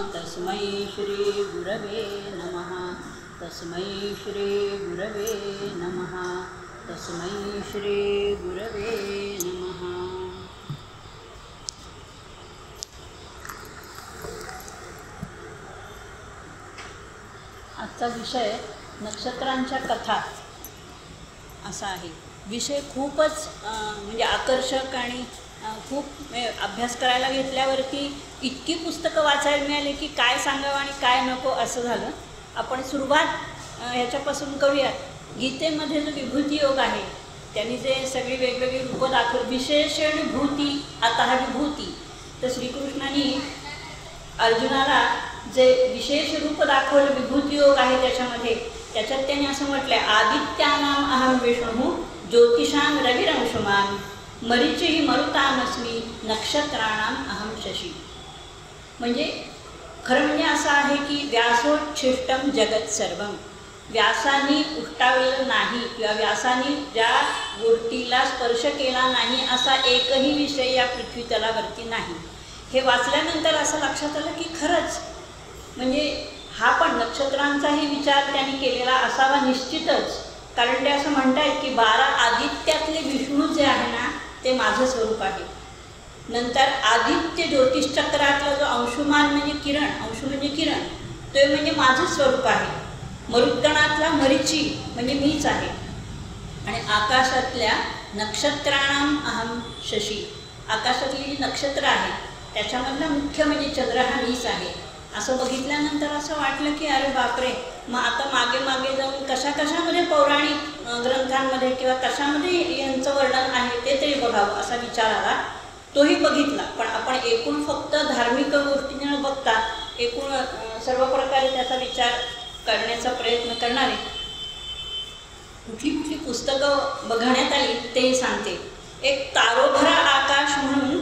तस्मै श्री गुरवे नमः। तस्मै श्री गुरवे नमः। तस्मै श्री गुरवे नमः। आजचा विषय नक्षत्रांच्या कथा असा आहे। विषय खूपच म्हणजे आकर्षक आणि खूप अभ्यास करायला घेतल्यावरती इतकी पुस्तकं वाचायला मिळाली की काय सांगावं आणि काय नको असं झालं। आपण सुरुवात ह्याच्यापासून करूयात। गीतेमध्ये जो विभूती योग आहे त्यांनी जे सगळी वेगवेगळी रूपं दाखवली, विशेषण भूती आता विभूती, तर श्रीकृष्णाने अर्जुनाला जे विशेष रूप दाखवलं विभूती योग आहे त्याच्यात त्यांनी असं म्हटलं आहे, आदित्यानाम अहम विष्णू ज्योतिषां रविरंशुमान् मरीचिः मरुतामस्मि नक्षत्राणाम अहम शशी। म्हणजे खरं म्हणजे असं आहे की व्यासोच्छिष्टम जगत सर्वम, व्यासानी उष्टावलेलं नाही किंवा व्यासानी ज्या गोष्टीला स्पर्श केला नाही असा एकही विषय या पृथ्वी तलावरती नाही। हे वाचल्यानंतर असं लक्षात आलं की खरंच म्हणजे हा पण नक्षत्रांचाही विचार त्यांनी केलेला असावा निश्चितच। कारण ते असं म्हणतायत की 12 आदित्यातले विष्णू जे आहे ना ते माझं स्वरूप आहे। नंतर आदित्य ज्योतिषचक्रातला जो अंशुमान म्हणजे किरण, अंशु म्हणजे किरण, तो म्हणजे माझं स्वरूप आहे। मरुद्गणातला मरीची म्हणजे मीच आहे। आणि आकाशातल्या नक्षत्राणाम अहम शशी, आकाशातली जी नक्षत्र आहेत त्याच्यामधला मुख्य म्हणजे चंद्र हा मीच आहे। असं बघितल्यानंतर असं वाटलं की अरे बापरे, मग आता मागे जाऊन कशामध्ये पौराणिक ग्रंथांमध्ये किंवा कशामध्ये यांचं वर्णन आहे ते तरी बघावं असा विचार आला। तोही बघितला, पण आपण एकूण फक्त धार्मिक गोष्टी न बघता एकूण सर्व प्रकारे त्याचा विचार करण्याचा प्रयत्न करणारे कुठली पुस्तकं बघण्यात आली तेही सांगते। एक तारोभरा आकाश म्हणून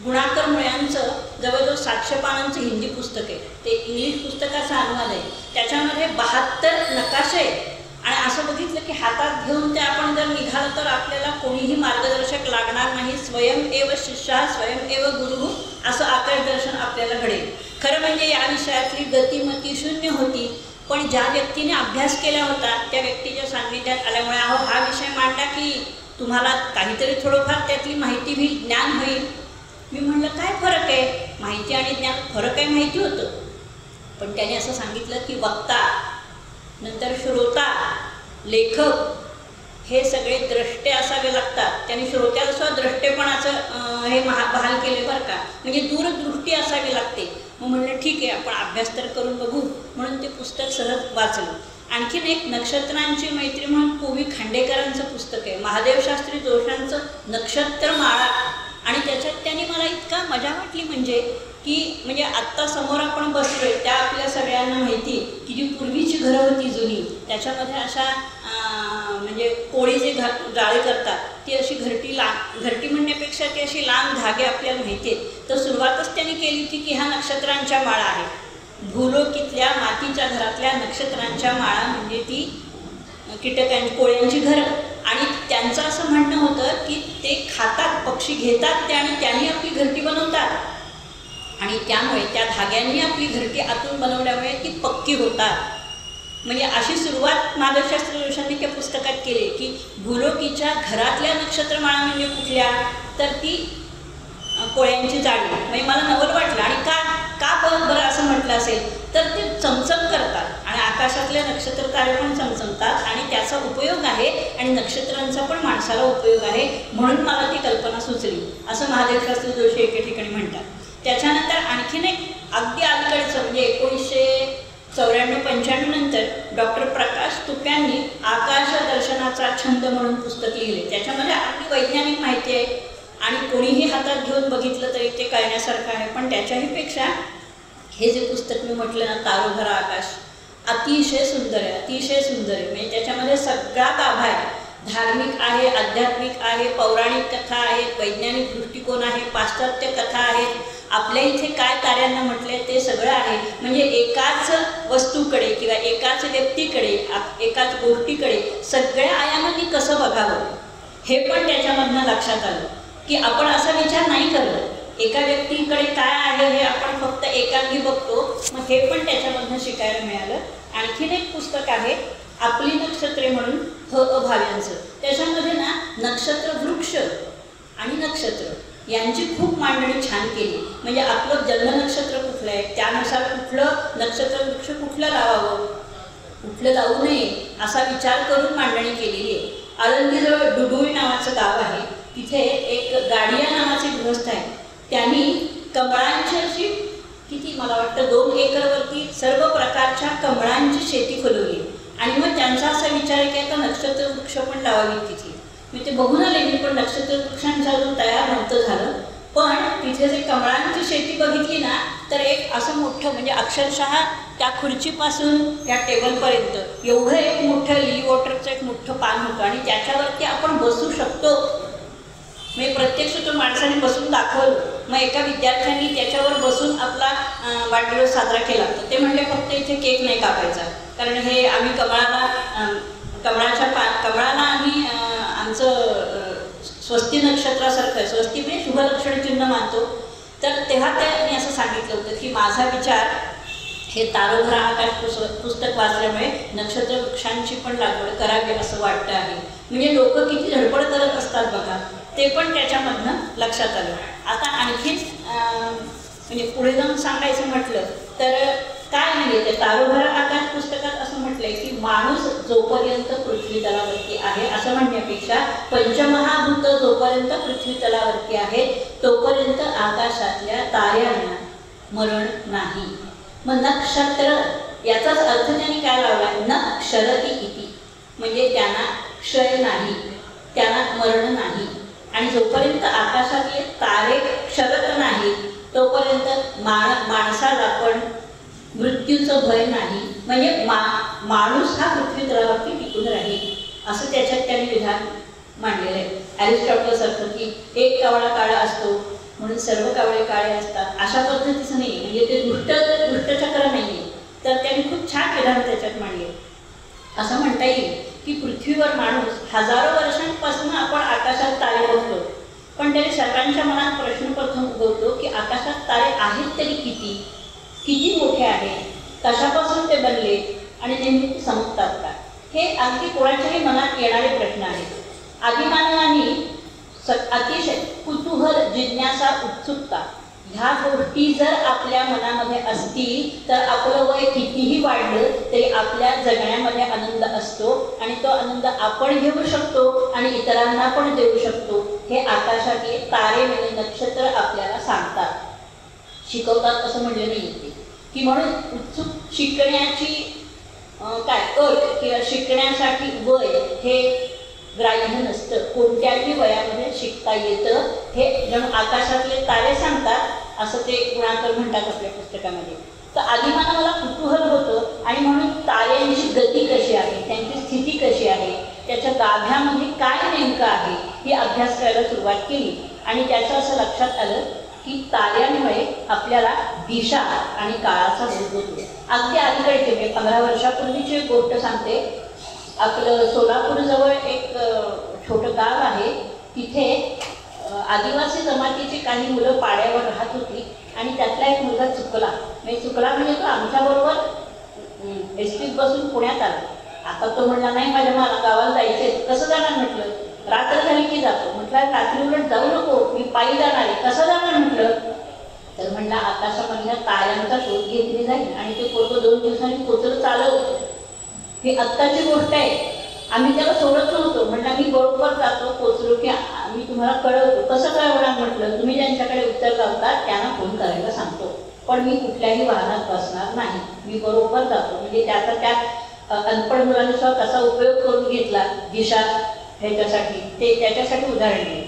गुणाकर मुळ्यांचं जवळजवळ 700 पानांचं हिंदी पुस्तक आहे, ते इंग्लिश पुस्तकाचा अनुवाद आहे। त्याच्यामध्ये 72 नकाशे आहेत। आणि असं बघितलं की हातात घेऊन ते आपण जर निघालं तर आपल्याला कोणीही मार्गदर्शक लागणार नाही। स्वयं एव शिष्या स्वयं एव गुरु असं आकाशदर्शन आपल्याला घडेल। खरं म्हणजे या विषयातली गतिमती शून्य होती, पण ज्या व्यक्तीने अभ्यास केला होता त्या व्यक्तीच्या सान्निध्यात आल्यामुळे हा विषय मांडला की तुम्हाला काहीतरी थोडंफार त्यातली माहिती होईल, ज्ञान होईल। मी म्हणलं काय फरक आहे, माहिती आणि ज्ञान फरक आहे माहिती होतं, पण त्याने असं सांगितलं की वक्ता, नंतर श्रोता, लेखक हे सगळे द्रष्टे असावे लागतात। त्यांनी श्रोत्याला सुद्धा द्रष्टेपणाचं हे बहाल केले बरं का, म्हणजे दूरदृष्टी असावी लागते। मग म्हणलं ठीक आहे आपण अभ्यास तर करून बघू, म्हणून ते पुस्तक सहज वाचलं। आणखीन एक नक्षत्रांची मैत्री म्हणून पु.वी. खांडेकरांचं पुस्तक आहे, महादेवशास्त्री जोशांचं नक्षत्रमाळा। आणि त्याच्यात त्यांनी मला इतका मजा वाटली म्हणजे आत्ता समोर आपण बसलोय त्या आपल्या सगळ्यांना माहिती की जी पूर्वीची घरं होती जुनी त्याच्यामध्ये अशा म्हणजे कोळी जे जाळे करतात ती अशी घरटी म्हणण्यापेक्षा ती अशी लांब धागे आपल्याला माहिती आहेत। तर सुरुवातच त्यांनी केली होती की ह्या नक्षत्रांच्या माळा आहेत। भूलोकीतल्या मातीच्या घरातल्या नक्षत्रांच्या माळा म्हणजे ती कीटकांची कोळ्यांची घरं। आणि त्यांचं असं म्हणणं होतं की ते खातात, पक्षी घेतात ते आणि त्यांनी आपली घरटी बनवतात आणि त्यामुळे त्या धाग्यांनी आपली घरटी आतून बनवल्यामुळे ती पक्की होतात। म्हणजे अशी सुरुवात महादेवशास्त्री जोशांनी त्या पुस्तकात केली की भूलोकीच्या घरातल्या नक्षत्रमाळा म्हणजे कुठल्या, तर ती कोळ्यांची जाळी। म्हणजे मला नवल वाटलं आणि का बरं असं म्हटलं असेल तर ते चमचम करतात आणि आकाशातले नक्षत्र तारे पण चमचमतात आणि त्याचा उपयोग आहे आणि नक्षत्रांचा पण माणसाला उपयोग आहे, म्हणून मला ती कल्पना सुचली असं महादेवशास्त्री जोशी एके ठिकाणी म्हणतात। त्याच्यानंतर आणखीन एक अगदी अलीकडचं म्हणजे 1994-95 नंतर डॉक्टर प्रकाश तुप्यांनी आकाश दर्शनाचा छंद म्हणून पुस्तक लिहिले। त्याच्यामध्ये अगदी वैज्ञानिक माहिती आहे आणि कोणीही हातात घेऊन बघितलं तरी ते कळण्यासारखं आहे। पण त्याच्याही पेक्षा हे जे पुस्तक मी म्हटलं ना तारोभरा आकाश अतिशय सुंदर आहे, अतिशय सुंदर आहे। म्हणजे त्याच्यामध्ये सगळा गाभा आहे, धार्मिक आहे, आध्यात्मिक आहे, पौराणिक कथा आहेत, वैज्ञानिक दृष्टिकोन आहे, पाश्चात्य कथा आहेत, आपल्या इथे काय कार्यांना म्हटले ते सगळं आहे। म्हणजे एकाच वस्तूकडे किंवा एकाच व्यक्तीकडे एकाच गोष्टीकडे सगळ्या आयामांनी कसं बघावं हे पण त्याच्यामधनं लक्षात आलं की आपण असा विचार नाही करत एका व्यक्तीकडे काय आहे हे आपण फक्त एकांगी बघतो, मग हे पण त्याच्यामधनं शिकायला मिळालं. आणखीन एक पुस्तक आहे आपली नक्षत्रे म्हणून अभाव्यांचं. त्याच्यामध्ये ना नक्षत्र वृक्ष आणि नक्षत्र यांची खूप मांडणी छान केली. म्हणजे आपलं जन्मनक्षत्र कुठलं आहे, त्यानुसार कुठलं नक्षत्र वृक्ष कुठलं लावावं, कुठलं लावू नये असा विचार करून मांडणी केलेली आहे. आळंदीजवळ डुडुळी नावाचं गाव आहे. तिथे एक गाडिया नावाचे गृहस्थ आहे. त्यांनी कमळांची अशी किती मला वाटतं 2 एकरवरती सर्व प्रकारच्या कमळांची शेती फुलवली. आणि मग त्यांचा असा विचार आहे की आता नक्षत्र वृक्ष पण लावावी तिथे. मी ते बघून आले मी, पण नक्षत्र वृक्षांचा अजून तयार नव्हतं झालं. पण तिथे जे कमळांची शेती बघितली ना तर एक असं मोठं म्हणजे अक्षरशः त्या खुर्चीपासून त्या टेबलपर्यंत एवढं एक मोठं लिली वॉटरचं एक मोठं पान होतं आणि त्याच्यावरती आपण बसू शकतो. म्हणजे प्रत्यक्ष तो माणसाने बसून दाखवलं. मग एका विद्यार्थ्यांनी त्याच्यावर बसून आपला वाढदिवस साजरा केला. तर ते म्हणले फक्त इथे केक नाही कापायचा, कारण हे आम्ही कमळाला आम्ही आमचं स्वस्ती नक्षत्रासारखं स्वस्ती म्हणजे शुभलक्षण चिन्ह मानतो. तर तेव्हा त्यांनी असं सांगितलं होतं की माझा विचार हे तारोभरा आकाश पुस्तक वाचल्यामुळे नक्षत्र वृक्षांची पण लागवड करावी असं वाटतं आहे. म्हणजे लोक किती धडपड करत असतात बघा, ते पण त्याच्यामधनं लक्षात आलं. आता आणखीन म्हणजे पुढे जाऊन सांगायचं म्हटलं तर काय म्हणजे ते तारोभरा आकाश पुस्तकात असं म्हटलंय की माणूस जोपर्यंत पृथ्वी तलावरती आहे असं म्हणण्यापेक्षा पंचमहाभूत जोपर्यंत पृथ्वी तलावरती आहे तोपर्यंत आकाशातल्या ताऱ्यांना मरण नाही. मग नक्षत्र याचाच अर्थ त्यांनी काय लावला, न क्षरती इति, म्हणजे त्यांना क्षय नाही, त्यांना मरण नाही. आणि जोपर्यंत आकाशातले तारे क्षरत नाही तोपर्यंत माणसाला पण मृत्यूचं भय नाही. म्हणजे माणूस हा पृथ्वी तलावरती टिकून राहील असं त्याच्यात त्यांनी विधान मांडलेलं आहे. ॲरिस्टॉटलसारखं की एक कावळा काळा असतो म्हणून सर्व कावळे काळे असतात अशा पद्धतीचं नाही. म्हणजे ते दुष्टचक्र नाही आहे. तर त्यांनी खूप छान विधान त्याच्यात मांडले. असं म्हणता येईल की पृथ्वीवर माणूस हजारो वर्षांपासून आपण आकाशात तारे बघतो, पण तरी सर्वांच्या मनात प्रश्न प्रथम उगवतो की आकाशात तारे आहेत तरी किती मोठे आहेत, कशापासून ते बनले आणि नेमके चमकतात का, हे अगदी कोणाच्याही मनात येणारे प्रश्न आहेत. आदिमानवानी अतिशय कुतूहल, जिज्ञासा, उत्सुकता ह्या गोष्टी जर आपल्या मनामध्ये असतील तर आपलं वय कितीही वाढलं तरी आपल्या जगण्यामध्ये आनंद असतो आणि तो आनंद आपण घेऊ शकतो आणि इतरांना पण देऊ शकतो. हे आकाशातले तारे म्हणजे नक्षत्र आपल्याला सांगतात, शिकवतात असं म्हणलं नाही की म्हणून उत्सुक शिकण्याची अट किंवा शिकण्यासाठी वय हे ग्राह्य नसतं. कोणत्याही वयामध्ये शिकता येतं हे जणू आकाशातले तारे सांगतात असं ते गुणाकर म्हणतात आपल्या पुस्तकामध्ये. तर आदिमानवाला कुतूहल होतं आणि म्हणून ताऱ्यांची गती कशी आहे, त्यांची स्थिती कशी आहे, त्याच्या गाभ्यामध्ये काय नेमकं आहे ही अभ्यास करायला सुरुवात केली. आणि त्याचं असं लक्षात आलं की ताऱ्यांमुळे आपल्याला दिशा आणि काळाचा बोध होतो. अगदी अलीकडचे म्हणजे 15 वर्षापूर्वीची एक गोष्ट सांगते. आपलं सोलापूरजवळ एक छोटं गाव आहे. तिथे आदिवासी जमातीची काही मुलं पाड्यावर राहत होती आणि त्यातला एक मुलगा चुकला म्हणजे तो आमच्याबरोबर एसटीत बसून पुण्यात आला. आता तो म्हणला नाही मला गावाला जायचं आहे. कसं जाणार म्हटलं, रात्र झाली की जातो. म्हटलं रात्री उलट जाऊ नको, मी पायी जाणार आहे. कसं जाणार म्हटलं, तर म्हणला आकाशामधल्या ताऱ्यांचा शोध घेतली जाईल आणि ते पोरगं 2 दिवसांनी पोचलं चालवतं. ही आत्ताची गोष्ट आहे. आम्ही त्याला सोडत नव्हतो. म्हटलं मी बरोबर जातो, पोचलो की आम्ही तुम्हाला कळवतो. कसं कळवणार म्हटलं, तुम्ही ज्यांच्याकडे उत्तर लावतात त्यांना फोन करायला सांगतो, पण मी कुठल्याही वाहनात बसणार नाही, मी बरोबर जातो. म्हणजे त्याचा त्या अनपढ मुलांनी सुद्धा कसा उपयोग करून घेतला दिशा ह्याच्यासाठी, ते त्याच्यासाठी उदाहरण आहे.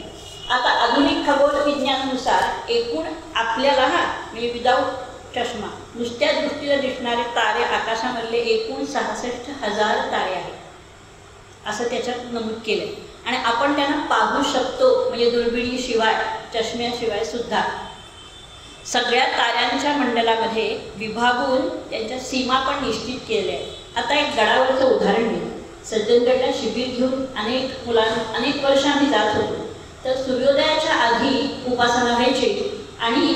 आता आधुनिक खगोल विज्ञानानुसार एकूण आपल्याला म्हणजे विदाऊट चष्मा नुसत्या दृष्टीला दिसणारे तारे आकाशामधले एकूण 66,000 तारे आहेत असं त्याच्यात नमूद केलं आहे. आणि आपण त्यांना पाहू शकतो म्हणजे दुर्बिणीशिवाय, चष्म्याशिवाय सुद्धा. सगळ्या ताऱ्यांच्या मंडलामध्ये विभागून त्यांच्या सीमा पण निश्चित केल्या आहेत. आता एक गडावरचं उदाहरण घेऊ. सज्जनगडला शिबिर घेऊन अनेक वर्ष आम्ही जात होतो. तर सूर्योदयाच्या आधी उपासना व्हायची आणि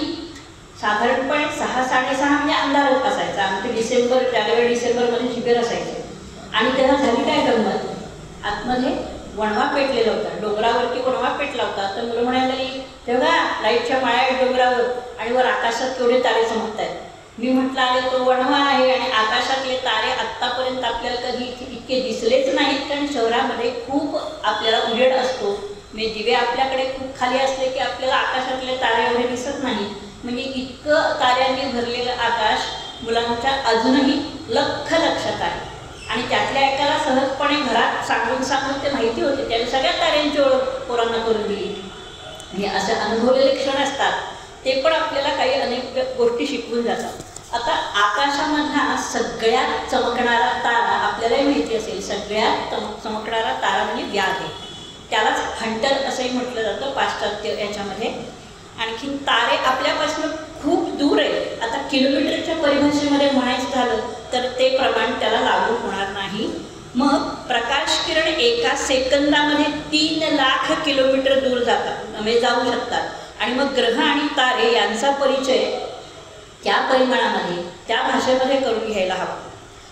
साधारणपणे 6-6:30 म्हणजे अंधारच असायचा. आमचे जानेवारी डिसेंबरमध्ये शिबिर असायचे. आणि तेव्हा झाली काय गंमत, आतमध्ये वणवा पेटलेला होता, डोंगरावरती वणवा पेटला होता. तर मुलं म्हणायला लागली, तेव्हा लाईटच्या माळ्या आहेत डोंगरावर आणि वर आकाशात केवढे तारे चमकत आहेत. मी म्हटलं, अरे तो वणवा आहे आणि आकाशातले तारे आत्तापर्यंत आपल्याला कधी इतके दिसलेच नाहीत, कारण शहरामध्ये खूप आपल्याला उजेड असतो. म्हणजे दिवे आपल्याकडे खूप खाली असले की आपल्याला आकाशातले तारे एवढे दिसत नाहीत. म्हणजे इतकं ताऱ्यांनी भरलेलं आकाश मुलांच्या अजूनही लक्षात आहे. आणि त्यातल्या एकाला सहजपणे घरात सांगून ते माहिती होते, त्याने सगळ्या ताऱ्यांची ओळख पोरांना करून दिली. म्हणजे असे अनुभवलेले क्षण असतात, ते पण आपल्याला काही अनेक गोष्टी शिकवून जातात. आता आकाशामधला सगळ्यात चमकणारा तारा आपल्यालाही माहिती असेल, सगळ्यात चमकणारा तारा म्हणजे व्याध आहे. त्यालाच हंटर असंही म्हटलं जातं पाश्चात्य याच्यामध्ये. आणखीन तारे आपल्यापासून खूप दूर आहे. आता किलोमीटरच्या परिभाषेमध्ये म्हणायचं झालं तर ते प्रमाण त्याला लागू होणार नाही. मग प्रकाश किरण एका सेकंदामध्ये 3 लाख किलोमीटर दूर म्हणजे जाऊ शकतात. आणि मग ग्रह आणि तारे यांचा परिचय त्या परिमाणामध्ये, त्या भाषेमध्ये करून घ्यायला हवा.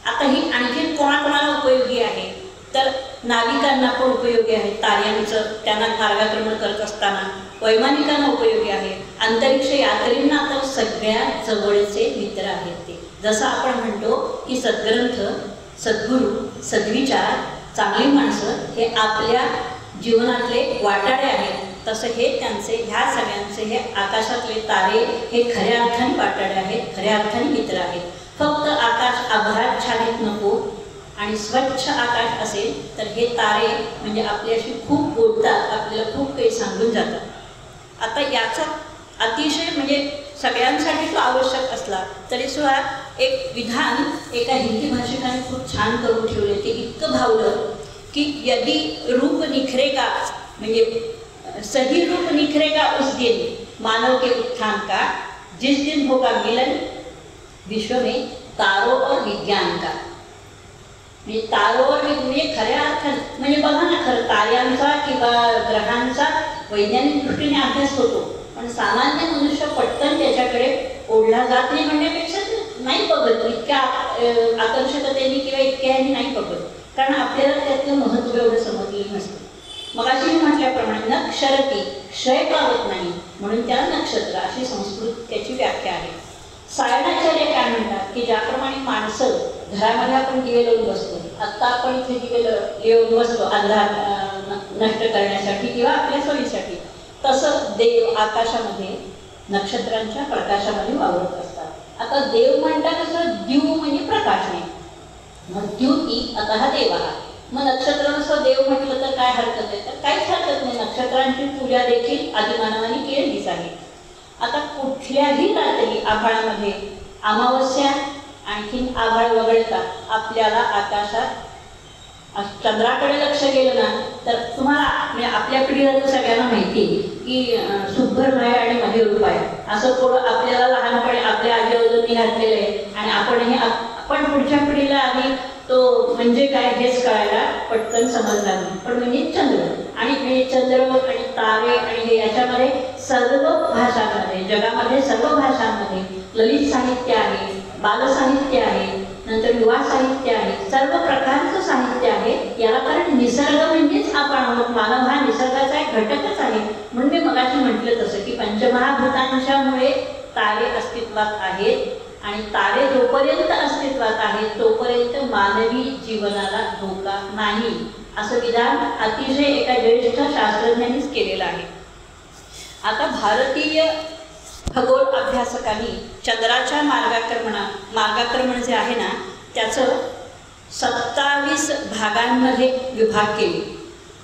आता ही आणखीन कोणाकोणाला उपयोगी आहे, तर नाविकांना पण उपयोगी आहे. ताऱ्यांचं त्यांना मार्गक्रमण करत असताना वैमानिकांना उपयोगी आहे. अंतरिक्ष यात्रींना तर सगळ्यात जवळचे मित्र आहेत ते. जसं आपण म्हणतो की सद्ग्रंथ, सद्गुरू, सद्विचार, चांगली माणसं हे आपल्या जीवनातले वाटाडे आहेत, तसं हे त्यांचे, ह्या सगळ्यांचे हे आकाशातले तारे हे खऱ्या अर्थाने वाटाडे आहेत, खऱ्या अर्थाने मित्र आहेत. फक्त आकाश आभाराच्छादित नको आणि स्वच्छ आकाश असेल तर हे तारे म्हणजे आपल्याशी खूप बोलतात, आपल्याला खूप काही सांगून जातात. आता याचा अतिशय म्हणजे सगळ्यांसाठी तो आवश्यक असला तरी सुद्धा एक विधान एका हिंदी भाषिकाने खूप छान करून ठेवले. ते इतकं भावलं की यदि रूप निखरेगा, म्हणजे सही रूप निखरेगा उस दिन मानव के उत्थान का, जिस दिन होगा मिलन विश्व में तारों और विज्ञान का. म्हणजे तारोवर म्हणजे खऱ्या अर्थाने म्हणजे बघा ना, खरं ताऱ्यांचा किंवा ग्रहांचा वैज्ञानिक दृष्टीने अभ्यास होतो, पण सामान्य मनुष्य पटकन त्याच्याकडे ओढला जात नाही म्हणण्यापेक्षा नाही बघत, इतक्या आकर्षकतेने किंवा इतक्या ह्याने नाही बघत, कारण आपल्याला त्यातलं महत्त्व एवढं समजलेलं नसतं. मग अशी म्हटल्याप्रमाणे न क्षरती, क्षय पावत नाही म्हणून त्याला नक्षत्र अशी संस्कृत त्याची व्याख्या आहे. सायणाचार्य काय म्हणतात की ज्याप्रमाणे माणसं घरामध्ये आपण दिवे लावून बसतो, आत्ता आपण इथे दिवे लावून बसतो अंधार नष्ट करण्यासाठी किंवा आपल्या सोयीसाठी, तसं देव आकाशामध्ये नक्षत्रांच्या प्रकाशामध्ये वावरत असतात. आता देव म्हणतात कसं, द्यू म्हणजे प्रकाश नाही, मग द्युती अतः देवा. मग नक्षत्र नसं देव म्हटलं तर काय हरकत आहे, तर काहीच हरकत नाही. नक्षत्रांची पूजा देखील आदिमानवाने केलीच आहे. आता कुठल्याही रात्री आभाळामध्ये अमावस्या आणखीन आभाळ वगळता आपल्याला आकाशात चंद्राकडे लक्ष गेलं ना तर तुम्हाला म्हणजे आपल्या पिढीला तर सगळ्यांना माहिती की सुभ्भर आहे आणि मध्यरूप आहे असं थोडं आपल्याला लहानपणी आपल्या आजी आजोबांनी घातलेलं आहे. आणि आपण पुढच्या पिढीला आधी तो म्हणजे काय हेच कळायला पटकन समजणार नाही. पण म्हणजे चंद्र आणि चंद्र आणि तारे आणि हे याच्यामध्ये सर्व भाषांमध्ये, जगामध्ये सर्व भाषांमध्ये ललित साहित्य आहे, बालसाहित्य आहे, नंतर युवा साहित्य आहे, सर्व प्रकारचं साहित्य आहे. याला कारण निसर्ग म्हणजेच आपण आहोत, मानव हा निसर्गाचा एक घटकच आहे. म्हणून मी मगाशी म्हटलं तसं की पंचमहाभूतांच्यामुळे तारे अस्तित्वात आहेत आणि तारे जोपर्यंत अस्तित्वात आहेत तोपर्यंत मानवी जीवनाला धोका नाही, असं विधान अतिशय एका ज्येष्ठ शास्त्रज्ञांनीच केलेलं आहे. आता भारतीय खगोल अभ्यासकांनी चंद्राच्या मार्गक्रमण जे आहे ना त्याचं 27 भागांमध्ये विभाग केले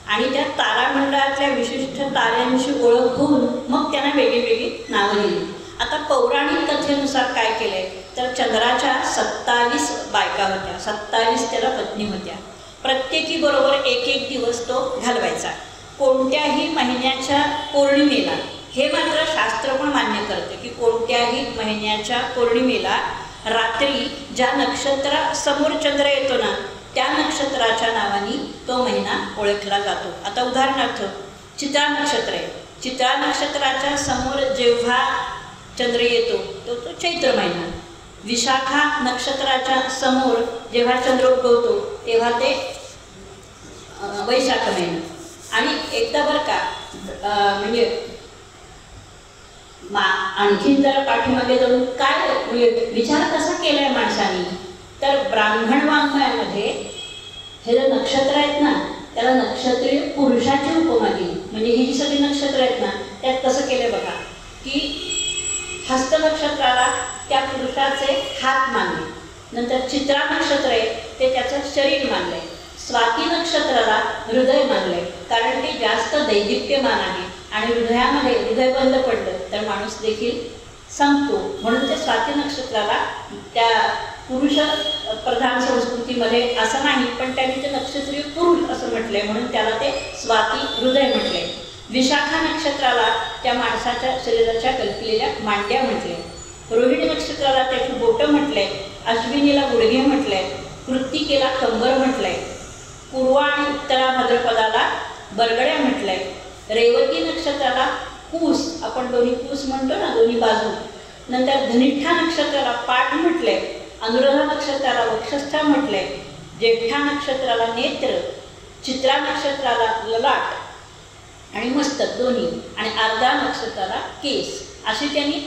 आणि त्या तारामंडळातल्या विशिष्ट ताऱ्यांची ओळख होऊन मग त्यांना वेगळी नावं दिली. आता पौराणिक कथेनुसार काय केलंय तर चंद्राच्या 27 बायका होत्या, 27 त्याला पत्नी होत्या. प्रत्येकी बरोबर एक दिवस तो घालवायचा कोणत्याही महिन्याच्या पौर्णिमेला. हे मात्र शास्त्र पण मान्य करते की कोणत्याही महिन्याच्या पौर्णिमेला रात्री ज्या नक्षत्रासमोर चंद्र येतो ना त्या नक्षत्राच्या नावाने तो महिना ओळखला जातो. आता उदाहरणार्थ चित्रा नक्षत्र आहे, चित्रा नक्षत्राच्या समोर जेव्हा चंद्र येतो तो चैत्र महिना. विशाखा नक्षत्राच्या समोर जेव्हा चंद्र उगवतो तेव्हा ते वैशाख महिना. आणि एकदा बरं का म्हणजे आणखीन जरा पाठीमागे जाऊन काय म्हणजे विचार कसा केलाय माणसाने, तर ब्राह्मण वाङ्मयामध्ये हे जे नक्षत्र आहेत ना त्याला नक्षत्रीय पुरुषाची उपमा दिली. म्हणजे ही जी सगळी नक्षत्र आहेत ना त्यात कसं केलं बघा की हस्त नक्षत्राला त्या पुरुषाचे हात मानले, नंतर चित्रा नक्षत्र आहे ते त्याचं शरीर मानलंय, स्वाती नक्षत्राला हृदय मानलंय कारण ते जास्त दैदिप्यमान आहे आणि हृदयामध्ये हृदय बंद पडलं तर माणूस देखील संपतो, म्हणून ते स्वाती नक्षत्राला त्या पुरुष प्रधान संस्कृतीमध्ये असं नाही पण त्यांनी ते नक्षत्रीय पुरुष असं म्हटलंय म्हणून त्याला ते स्वाती हृदय म्हटलंय. विशाखा नक्षत्राला त्या माणसाच्या शरीराच्या कल्पलेल्या मांड्या म्हटले, रोहिणी नक्षत्राला त्याची बोटं म्हटलंय, अश्विनीला गुडघे म्हटलंय, कृत्तिकेला कंबर म्हटलंय, पूर्वा आणि उत्तरा भाद्रपदाला बरगड्या म्हटलंय, रेवती नक्षत्राला कूस, आपण दोन्ही कूस म्हणतो ना दोन्ही बाजू, नंतर धनिष्ठा नक्षत्राला पाठ म्हटलंय, अनुराधा नक्षत्राला वक्षस्थ म्हटलंय, ज्येष्ठा नक्षत्राला नेत्र, चित्रा नक्षत्राला ललाट आणि मस्तक दोन्ही, आणि अर्धा नक्षत्राला केस, अशी त्यांनी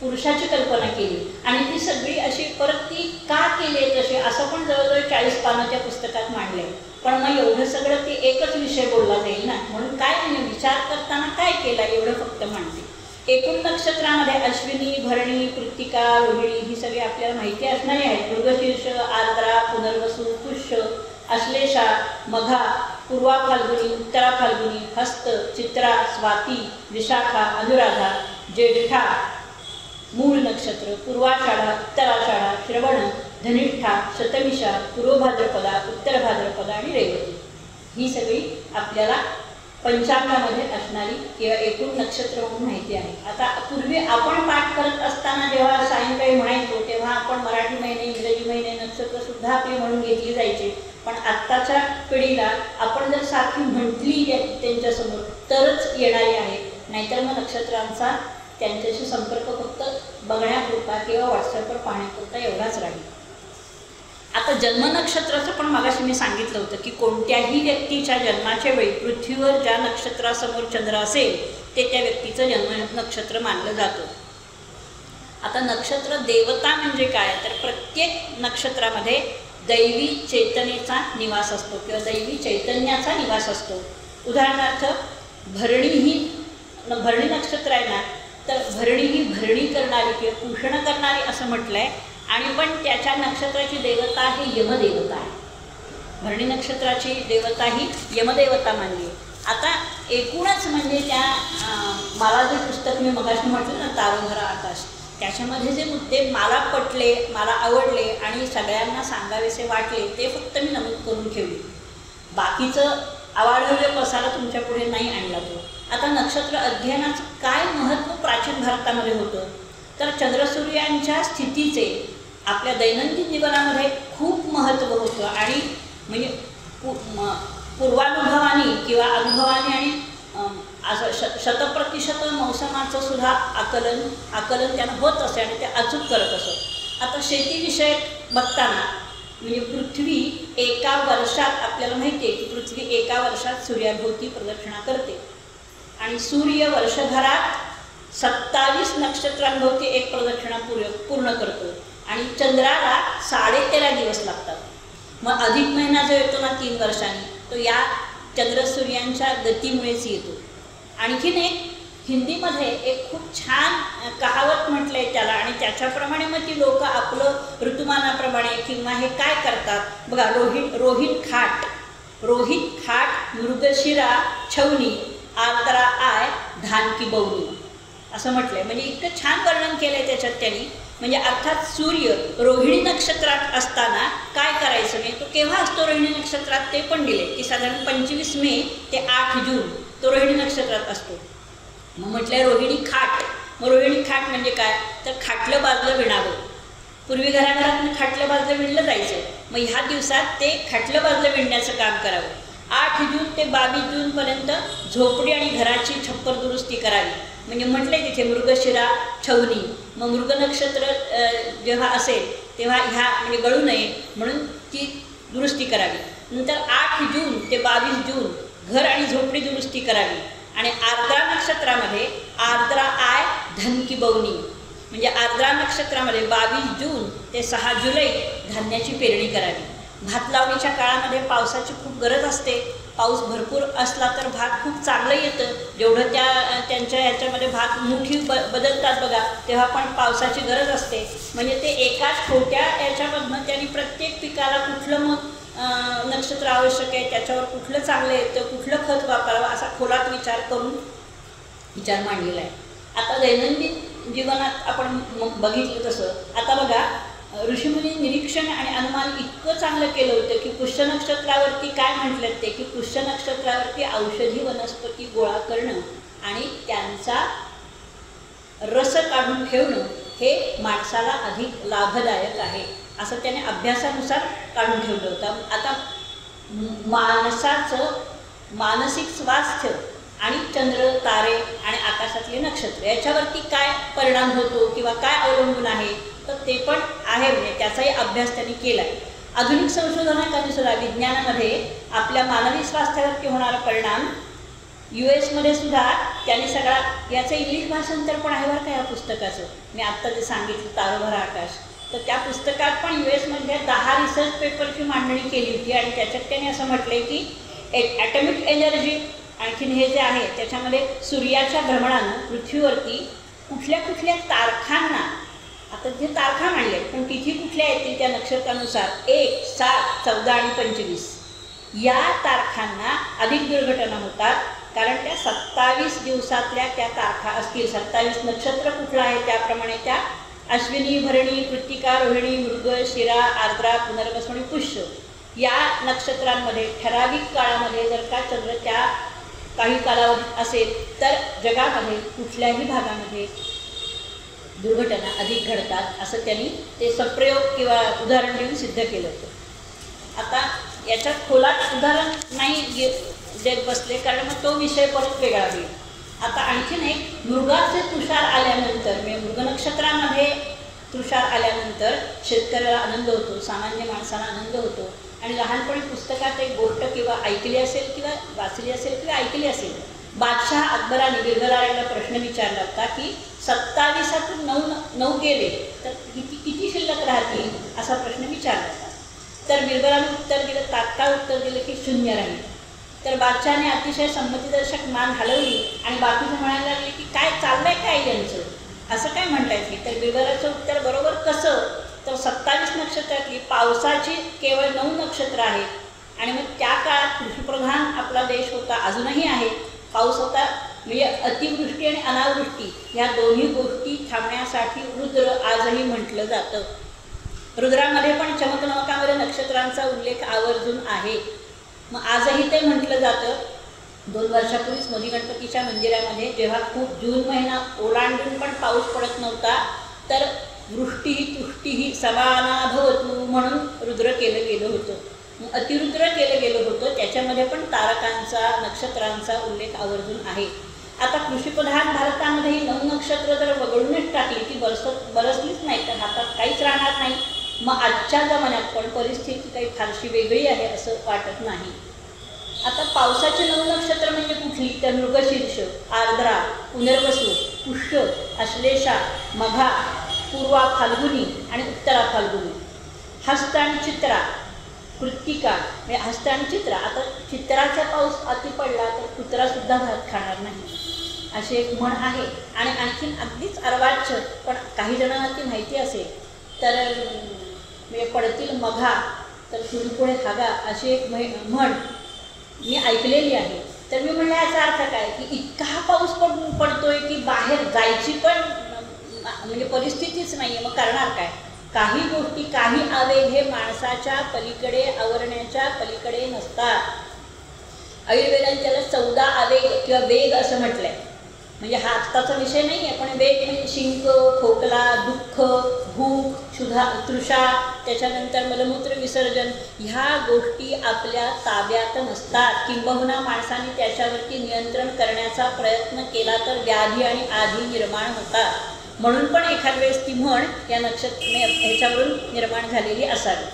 पुरुषाची कल्पना केली. आणि ती सगळी अशी परत ती का केली तसे असं पण जवळजवळ 40 पानं त्या पुस्तकात मांडले. पण मग एवढं सगळं ते एकच विषय बोलला जाईल ना, म्हणून काय म्हणजे विचार करताना काय केला एवढं फक्त म्हणते. एकूण नक्षत्रामध्ये अश्विनी, भरणी, कृत्तिका, रोहिणी ही सगळी आपल्याला माहिती असणारी आहेत. मृगशीर्ष, आर्द्रा, पुनर्वसू, पुष्य, अश्लेषा, मघा, पूर्वा फाल्गुनी, उत्तरा फाल्गुनी, हस्त, चित्रा, स्वाती, विशाखा, अनुराधा, ज्येष्ठा, मूळ नक्षत्र, पूर्वाषाढा, उत्तराषाढा, श्रवण, धनिष्ठा, शतमिषा, पूर्व भाद्रपदा, उत्तर भाद्रपदा आणि रेवती ही सगळी आपल्याला पंचांगामध्ये असणारी किंवा एकूण नक्षत्र म्हणून माहिती आहे. आता पूर्वी आपण पाठ करत असताना जेव्हा सायंकाळी म्हणायचो तेव्हा आपण मराठी महिने, इंग्रजी महिने, नक्षत्रसुद्धा आपली म्हणून घेतली जायची. पण आत्ताच्या पिढीला आपण जर सारखी म्हटली त्यांच्यासमोर तरच येणारी आहे, नाहीतर मग नक्षत्रांचा त्यांच्याशी संपर्क फक्त बघण्यापुरता किंवा व्हॉट्सअपवर पाहण्यापुरता एवढाच राहील. आता जन्मनक्षत्राचं पण मगाशी मी सांगितलं होतं की कोणत्याही व्यक्तीच्या जन्माच्या वेळी पृथ्वीवर ज्या नक्षत्रासमोर चंद्र असेल ते त्या व्यक्तीचं जन्म नक्षत्र मानलं जातं. आता नक्षत्र देवता म्हणजे काय, तर प्रत्येक नक्षत्रामध्ये दैवी चैतन्याचा निवास असतो किंवा दैवी चैतन्याचा निवास असतो. उदाहरणार्थ भरणी नक्षत्र आहे ना, तर भरणी ही भरणी करणारी किंवा पोषण करणारी असं म्हटलं आहे. आणि पण त्याच्या नक्षत्राची देवता ही यमदेवता आहे. भरणी नक्षत्राची देवता ही यमदेवता मानली. आता एकूणच म्हणजे त्या मला जे पुस्तक मी मगाशी म्हटलं ना तारोभरा आकाश, त्याच्यामध्ये जे मुद्दे मला पटले, मला आवडले आणि सगळ्यांना सांगावेसे वाटले ते फक्त मी नमूद करून ठेवले. बाकीचं आवाढव्य पसारा तुमच्या पुढे नाही आणला तो. आता नक्षत्र अध्ययनाचं काय महत्त्व प्राचीन भारतामध्ये होतं, तर चंद्रसूर्यांच्या स्थितीचे आपल्या दैनंदिन जीवनामध्ये खूप महत्त्व होतं. आणि म्हणजे पूर्वानुभवानी किंवा अनुभवानी आणि असं 100% मौसमाचं सुद्धा आकलन त्यानं होत असे आणि ते अचूक करत असत. आता शेतीविषयक बघताना म्हणजे पृथ्वी एका वर्षात आपल्याला माहिती आहे की पृथ्वी एका वर्षात सूर्याभोवती प्रदक्षिणा करते आणि सूर्य वर्षभरात 27 नक्षत्रांभोवती एक प्रदक्षिणा पूर्ण करतो आणि चंद्राला 13.5 दिवस लागतात. मग अधिक महिना जो येतो ना 3 वर्षांनी, तो या चंद्रसूर्यांच्या गतीमुळेच येतो. आणखीन एक हिंदीमध्ये एक खूप छान कहावत म्हटलं आहे त्याला, आणि त्याच्याप्रमाणे मग ती लोक आपलं ऋतुमानाप्रमाणे किंवा हे काय करतात बघा. रोहित खाट मृगशिरा छवनी आर्द्रा आय धान की बवनी असं म्हटलंय. म्हणजे इतकं छान वर्णन केलं आहे त्याच्यात त्यांनी. म्हणजे अर्थात सूर्य रोहिणी नक्षत्रात असताना काय करायचं नाही, तो केव्हा असतो रोहिणी नक्षत्रात ते पण दिले की साधारण 25 मे ते 8 जून तो रोहिणी नक्षत्रात असतो. मग म्हटलं रोहिणी खाट. मग रोहिणी खाट म्हणजे काय, तर खाटलं बाजलं विणावं. पूर्वी घराघरात खाटलं बाजलं विणलं जायचं. मग ह्या दिवसात ते खाटलं बाजलं विणण्याचं काम करावं. 8 जून ते 22 जूनपर्यंत झोपडी आणि घराची छप्पर दुरुस्ती करावी. म्हणजे म्हटलंय तिथे मृगशिरा छवनी मग मृग नक्षत्र जेव्हा असेल तेव्हा ह्या म्हणजे गळू नये म्हणून ती दुरुस्ती करावी. नंतर 8 जून ते 22 जून घर आणि झोपडी दुरुस्ती करावी. आणि आर्द्रा नक्षत्रामध्ये आर्द्रा आय धन की बवनी म्हणजे आर्द्रा नक्षत्रामध्ये 22 जून ते 6 जुलै धान्याची पेरणी करावी. भात लावणीच्या काळामध्ये पावसाची खूप गरज असते. पाऊस भरपूर असला तर भात खूप चांगलं येतं. जेवढं त्यांच्या ह्याच्यामध्ये भात मुठी बदलतात बघा तेव्हा पण पावसाची गरज असते. म्हणजे ते एकाच छोट्या याच्यामधनं त्यांनी प्रत्येक पिकाला कुठलं मग नक्षत्र आवश्यक आहे, त्याच्यावर कुठलं चांगलं येतं, कुठलं खत वापरावं असा खोलात विचार करून विचार मांडलेला आहे. आता दैनंदिन जीवनात आपण बघितलं तसं आता बघा ऋषीमुनी निरीक्षण आणि अनुमान इतकं चांगलं केलं होतं की पुष्य नक्षत्रावरती काय म्हटलं ते की पुष्य नक्षत्रावरती औषधी वनस्पती गोळा करणं आणि त्यांचा रस काढून ठेवणं हे माणसाला अधिक लाभदायक आहे असं त्याने अभ्यासानुसार काढून ठेवलं होतं. आता माणसाचं मानसिक स्वास्थ्य आणि चंद्र तारे आणि आकाशातले नक्षत्र याच्यावरती काय परिणाम होतो किंवा काय अवलंबून आहे तर ते पण आहे म्हणजे त्याचाही अभ्यास त्यांनी केला आहे. आधुनिक संशोधनामध्ये सुद्धा विज्ञानामध्ये आपल्या मानवी स्वास्थ्यावरती होणारा परिणाम US मध्ये सुद्धा त्यांनी सगळा याचं इंग्लिश भाषांतर पण आहे बरं का या पुस्तकाचं. मी आत्ता जे सांगितलं तारोभर आकाश तर त्या पुस्तकात पण US मध्ये 10 रिसर्च पेपरची मांडणी केली होती आणि त्याच्यात त्यांनी असं म्हटलं आहे की ॲटॉमिक एनर्जी आणखीन हे जे आहे त्याच्यामध्ये सूर्याच्या भ्रमणानं पृथ्वीवरती कुठल्या कुठल्या तारखांना आता जे तारखा मांडले पण तिथी कुठल्या येतील त्या नक्षत्रानुसार 1, 7, 14 आणि 25 या तारखांना अधिक दुर्घटना होतात कारण त्या 27 दिवसातल्या त्या तारखा असतील. 27 नक्षत्र कुठलं आहे त्याप्रमाणे त्या अश्विनी भरणी कृत्तिका रोहिणी मृग शिरा आर्द्रा पुनर्वसु आणि पुष्य या नक्षत्रांमध्ये ठराविक काळामध्ये जर का चंद्र त्या काही कालावधीत असेल तर जगामध्ये कुठल्याही भागामध्ये दुर्घटना अधिक घडतात असं त्यांनी ते सप्रयोग किंवा उदाहरण देऊन सिद्ध केलं होतं. आता याच्यात खोलात उदाहरण नाही देत बसले कारण मग तो विषय परत वेगळा होईल. आता आणखीन एक मृगाचे तुषार आल्यानंतर म्हणजे मृग नक्षत्रामध्ये तुषार आल्यानंतर शेतकऱ्याला आनंद होतो, सामान्य माणसाला आनंद होतो. आणि लहानपणी पुस्तकात एक गोष्ट किंवा ऐकली असेल किंवा वाचली असेल किंवा ऐकली असेल बादशाह अकबराने बिरबलाला प्रश्न विचारला होता की 27तून 9 गेले तर किती शिल्लक राहतील असा प्रश्न विचारला होता. तर बिरबलाने उत्तर दिलं तात्काळ उत्तर दिलं की 0 राहील. तर बादशहाने अतिशय संमतीदर्शक मान हलवली आणि बाकीचं म्हणायला लागले की काय चाललंय काय यांचं असं काय म्हणतायचं. तर बिरबलाचं उत्तर बरोबर कसं तर 27 नक्षत्रातली पावसाची केवळ 9 नक्षत्र आहेत आणि मग त्या काळात कृषीप्रधान आपला देश होता अजूनही आहे. पाऊस होता म्हणजे अतिवृष्टी आणि अनावृष्टी ह्या दोन्ही गोष्टी थांबण्यासाठी रुद्र आजही म्हटलं जातं. रुद्रामध्ये पण चमकदमकामध्ये नक्षत्रांचा उल्लेख आवर्जून आहे. मग आजही ते म्हटलं जातं. 2 वर्षापूर्वीच मोदी गणपतीच्या मंदिरामध्ये जेव्हा खूप जून महिना ओलांडून पण पाऊस पडत नव्हता तर वृष्टीही तुष्टीही समाना भवतु म्हणून रुद्र केलं गेलं होतं. मग अतिरुद्र केलं गेलं होतं त्याच्यामध्ये पण तारकांचा नक्षत्रांचा उल्लेख आवर्जून आहे. आता कृषीप्रधान भारतामध्येही 9 नक्षत्र जर वगळूनच टाकली ती बरसलीच नाही तर हातात काहीच राहणार नाही. मग आजच्या जमान्यात पण परिस्थिती काही फारशी वेगळी आहे असं वाटत नाही. आता पावसाचे 9 नक्षत्र म्हणजे कुठली तर मृगशीर्ष आर्द्रा पुनर्वसु पुष्य आश्लेषा मघा पूर्वा फाल्गुनी आणि उत्तरा फाल्गुनी. हस्त आणि चित्रा कृत्तिका म्हणजे हस्त आणि चित्रा. आता चित्राचा पाऊस अति पडला तर कुत्रासुद्धा भात खाणार नाही अशी एक म्हण आहे. आणि आणखीन अगदीच अर्वाच्य पण काही जणांना ती माहिती असेल तर म्हणजे पडतील मघा तर पुढे हागा अशी एक म्हण मी ऐकलेली आहे. तर मी म्हणलं याचा अर्थ काय की इतका हा पाऊस पडतोय की बाहेर जायची पण म्हणजे परिस्थितीच नाही आहे. मग करणार काय. काही गोष्टी काही आवेग हे माणसाच्या पलीकडे आवरण्याच्या पलीकडे नसतात. आयुर्वेदाने त्याला 14 आवेग किंवा वेग असं म्हटलं आहे. म्हणजे हा आत्ताचा विषय नाही आहे पण वेग म्हणजे शिंक खोकला दुःख भूक तृषा त्याच्यानंतर मलमूत्र विसर्जन ह्या गोष्टी आपल्या ताब्यात नसतात. किंबहुना माणसाने त्याच्यावरती नियंत्रण करण्याचा प्रयत्न केला तर व्याधी आणि आधी निर्माण होतात. म्हणून पण एखाद वेळेस ती म्हण या ह्याच्यावरून निर्माण झालेली असावी.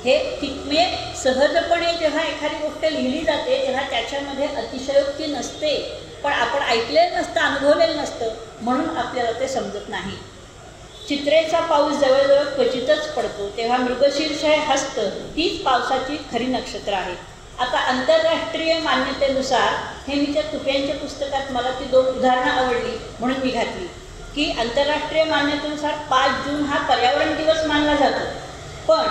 हे म्हणजे सहजपणे जेव्हा एखादी गोष्ट लिहिली जाते तेव्हा त्याच्यामध्ये अतिशयोक्ती नसते, पण आपण ऐकलेलं नसतं, अनुभवलेलं नसतं, म्हणून आपल्याला ते समजत नाही. चित्रेचा पाऊस जवळजवळ क्वचितच पडतो, तेव्हा मृगशीर्ष हे हस्त तीच पावसाची खरी नक्षत्र आहे. आता आंतरराष्ट्रीय मान्यतेनुसार हे मी त्या तुप्यांच्या पुस्तकात मला ती 2 उदाहरणं आवडली म्हणून मी घातली की आंतरराष्ट्रीय मान्यतेनुसार 5 जून हा पर्यावरण दिवस मानला जातो, पण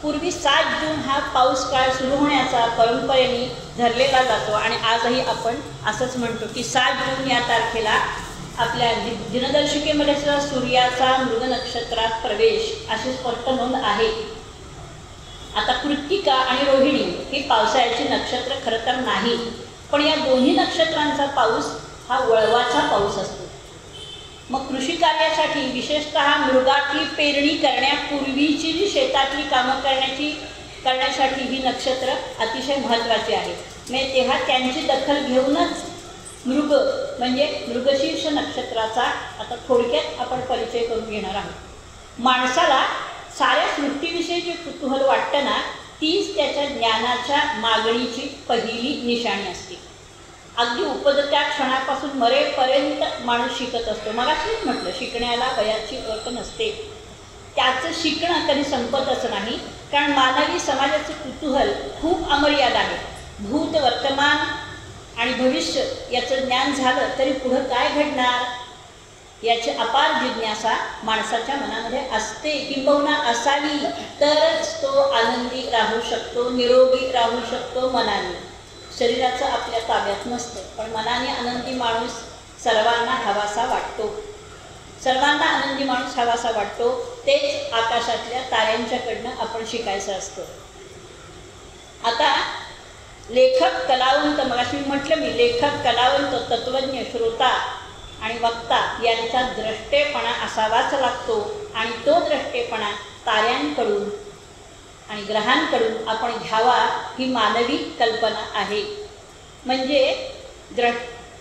पूर्वी 7 जून हा पाऊस काळ सुरू होण्याचा परंपरेने धरलेला जातो आणि आजही आपण असंच म्हणतो की 7 जून या तारखेला आपल्या दिनदर्शिकेमध्ये सुद्धा सूर्याचा मृग नक्षत्रात प्रवेश अशी स्पष्ट नोंद आहे. आता कृत्तिका आणि रोहिणी ही पावसाळ्याची नक्षत्र खरं तर नाही, पण या दोन्ही नक्षत्रांचा पाऊस हा वळवाचा पाऊस असतो. मग कृषी कार्यासाठी विशेषतः मृगाची पेरणी करण्यापूर्वीची जी शेतातली कामं करण्यासाठी ही नक्षत्र अतिशय महत्त्वाची आहे. म्हणजे तेव्हा त्यांची दखल घेऊनच मृग म्हणजे मृगशीर्ष नक्षत्राचा आता थोडक्यात आपण परिचय करून घेणार आहोत. माणसाला साऱ्या सृष्टीविषयी जे कुतूहल वाटतं ना, तीच त्याच्या ज्ञानाच्या मागणीची पहिली निशाणी असते. अगदी उपजत्या क्षणापासून मरेपर्यंत माणूस शिकत असतो. मगाशीच म्हटलं, शिकण्याला वयाची अट नसते. त्याचं शिकणं कधी संपतच नाही, कारण मानवी समाजाचे कुतूहल खूप अमर्याद आहे. भूत, वर्तमान आणि भविष्य याचं ज्ञान झालं तरी पुढं काय घडणार याची अपार जिज्ञासा माणसाच्या मनामध्ये असते, किंबहुना असावी, तरच तो आनंदी राहू शकतो, निरोगी राहू शकतो. मनाने, शरीराचं आपल्या ताब्यात नसतं, पण मनाने आनंदी माणूस सर्वांना हवासा वाटतो. सर्वांना आनंदी माणूस हवासा वाटतो. तेच आकाशातल्या ताऱ्यांच्याकडनं आपण शिकायचं असतं. आता लेखक, कलावंत, मगाशी म्हटलं मी, लेखक, कलावंत, तत्त्वज्ञ, श्रोता आणि वक्ता यांचा द्रष्टेपणा असावाच लागतो, आणि तो द्रष्टेपणा ताऱ्यांकडून आणि ग्रहांकडून आपण घ्यावा ही मानवी कल्पना आहे. म्हणजे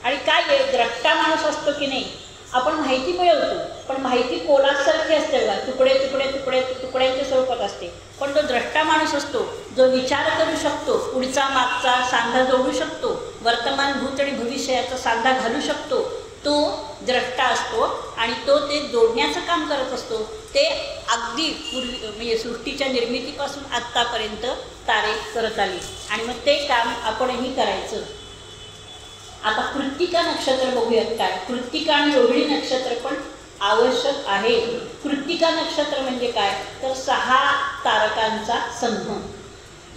आणि काय आहे, द्रष्टा माणूस असतो की नाही, आपण माहिती मिळवतो, पण माहिती कोलासारखी असते बघा, तुकडे तुकडे तुकडे तुकड्यांच्या स्वरूपात असते. पण तो द्रष्टा माणूस असतो जो विचार करू शकतो, पुढचा मागचा सांधा जोडू शकतो, वर्तमान, भूत आणि भविष्य याचा सांधा घालू शकतो, तो द्रष्टा असतो. आणि तो ते जोडण्याचं काम करत असतो. ते अगदी पूर्वी म्हणजे सृष्टीच्या निर्मितीपासून आत्तापर्यंत तारे करत आली, आणि मग ते काम आपणही करायचं. आता कृत्तिका नक्षत्र बघूयात. काय कृत्तिका आणि रोहिणी नक्षत्र पण आवश्यक आहे. कृत्तिका नक्षत्र म्हणजे काय, तर 6 तारकांचा संघ.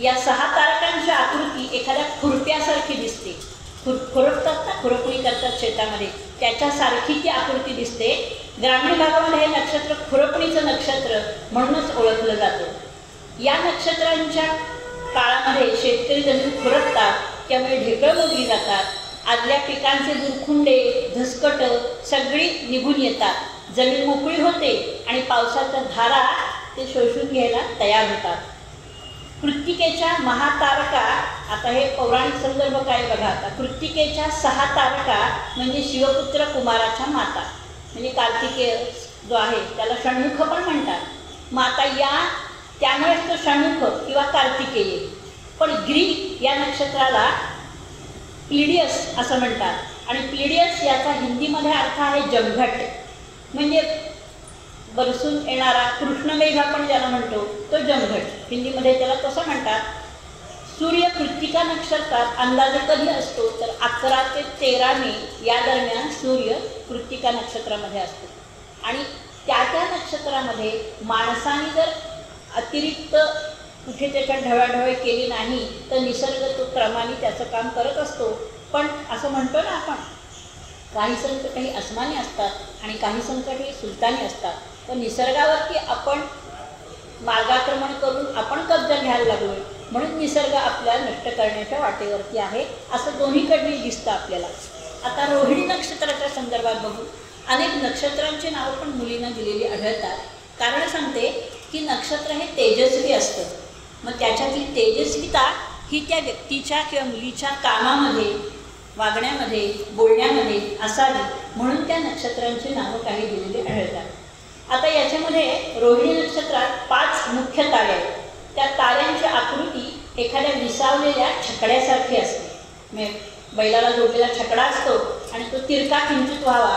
या 6 तारकांची आकृती एखाद्या खुरप्यासारखी दिसते. खुरपतात ना, खुरपणी करतात शेतामध्ये, त्याच्यासारखी ती आकृती दिसते. ग्रामीण भागामध्ये हे नक्षत्र खुरपणीचं नक्षत्र म्हणूनच ओळखलं जातं. या नक्षत्रांच्या काळामध्ये शेतकरी जमीन खुरपतात, त्यामुळे ढेकळं मोडली जातात. आदल्या पिकांचे दुरखुंडे, धसकटं सगळी निघून येतात. जमीन मोकळी होते आणि पावसाच्या धारा ते शोषून घ्यायला तयार होतात. कृत्तिकेच्या महातारका, आता हे पौराणिक संदर्भ काय बघा. आता कृत्तिकेच्या 6 तारका म्हणजे शिवपुत्र कुमाराच्या माता, म्हणजे कार्तिकेय जो आहे त्याला षण्मुख पण म्हणतात. माता त्यामुळेच तो षण्मुख किंवा कार्तिकेय. पण ग्रीक या नक्षत्राला प्लिडियस असं म्हणतात, आणि प्लिडियस याचा हिंदीमध्ये अर्थ आहे जमघट, म्हणजे बरसून येणारा कृष्णमेघ आपण ज्याला म्हणतो तो जमघट, हिंदीमध्ये त्याला तसं म्हणतात. सूर्य कृत्तिका नक्षत्रात अंदाजे कधी असतो, तर 11 ते 13 मे या दरम्यान सूर्य कृत्तिका नक्षत्रामध्ये असतो. आणि त्या नक्षत्रामध्ये माणसाने जर अतिरिक्त कुठे त्याच्यात ढवळाढवळ केली नाही तर निसर्ग तो क्रमाने त्याचं काम करत असतो. पण असं म्हणतो ना आपण, काही संकट ही अस्मानी असतात आणि काही संकट ही सुलतानी असतात. तर निसर्गावरती आपण मार्गाक्रमण करून आपण कब्जा घ्यायला लागलो, म्हणून निसर्ग आपल्याला नष्ट करण्याच्या वाटेवरती आहे, असं दोन्हीकडे दिसतं आपल्याला. आता रोहिणी नक्षत्राच्या संदर्भात बघू. अनेक नक्षत्रांची नावं पण मुलींना दिलेली आढळतात. कारण सांगते की नक्षत्र हे तेजस्वी असतं, मग त्याच्यातली तेजस्विता ही त्या व्यक्तीच्या किंवा मुलीच्या कामामध्ये वागण्यामध्ये, बोलण्यामध्ये असावी म्हणून त्या नक्षत्रांची नावं काही दिलेली आढळतात. आता याच्यामध्ये रोहिणी नक्षत्रात 5 मुख्य तारे आहेत. त्या ताऱ्यांची आकृती एखाद्या विसावलेल्या छकड्यासारखी असते. म्हणजे बैलाला जोडलेला छकडा असतो आणि तो तिरका किंचित व्हावा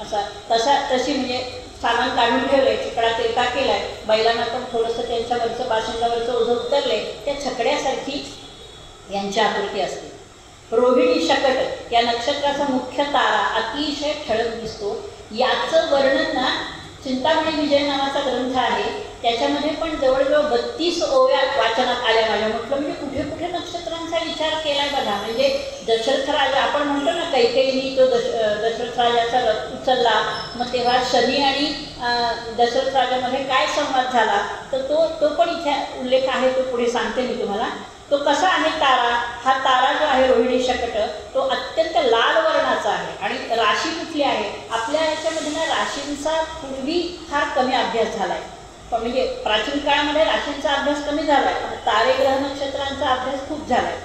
असा तशी म्हणजे सामान काढून ठेवलंय, छकडा तिरका केलाय, बैलांना पण थोडंसं त्यांच्यावरचं बाशिंगावरचं ओझं उतरलंय, त्या छकड्यासारखी यांची आकृती असते. रोहिणी शकट या नक्षत्राचा मुख्य तारा अतिशय ठळक दिसतो. याचं वर्णन ना चिंतामणी विजय नावाचा ग्रंथ आहे, त्याच्यामध्ये पण जवळजवळ 32 ओव्या वाचनात आल्या माझ्या. म्हटलं म्हणजे कुठे कुठे नक्षत्रांचा विचार केलाय बघा. म्हणजे दशरथ राजा आपण म्हणतो ना, कैकेयीने तो दशरथ राजाचा रथ उचलला, मग तेव्हा शनी आणि दशरथ राजामध्ये काय संवाद झाला तर तो पण इथे उल्लेख आहे, तो पुढे सांगते मी तुम्हाला. तो कसा आहे तारा, हा तारा जो आहे रोहिणी शकट तो अत्यंत लाल वर्णाचा आहे. आणि राशी कुठली आहे, आपल्या याच्यामध्ये ना राशींचा पूर्वी फार कमी अभ्यास झाला आहे. पण म्हणजे प्राचीन काळामध्ये राशींचा अभ्यास कमी झाला आहे, पण तारे ग्रह नक्षत्रांचा अभ्यास खूप झाला आहे.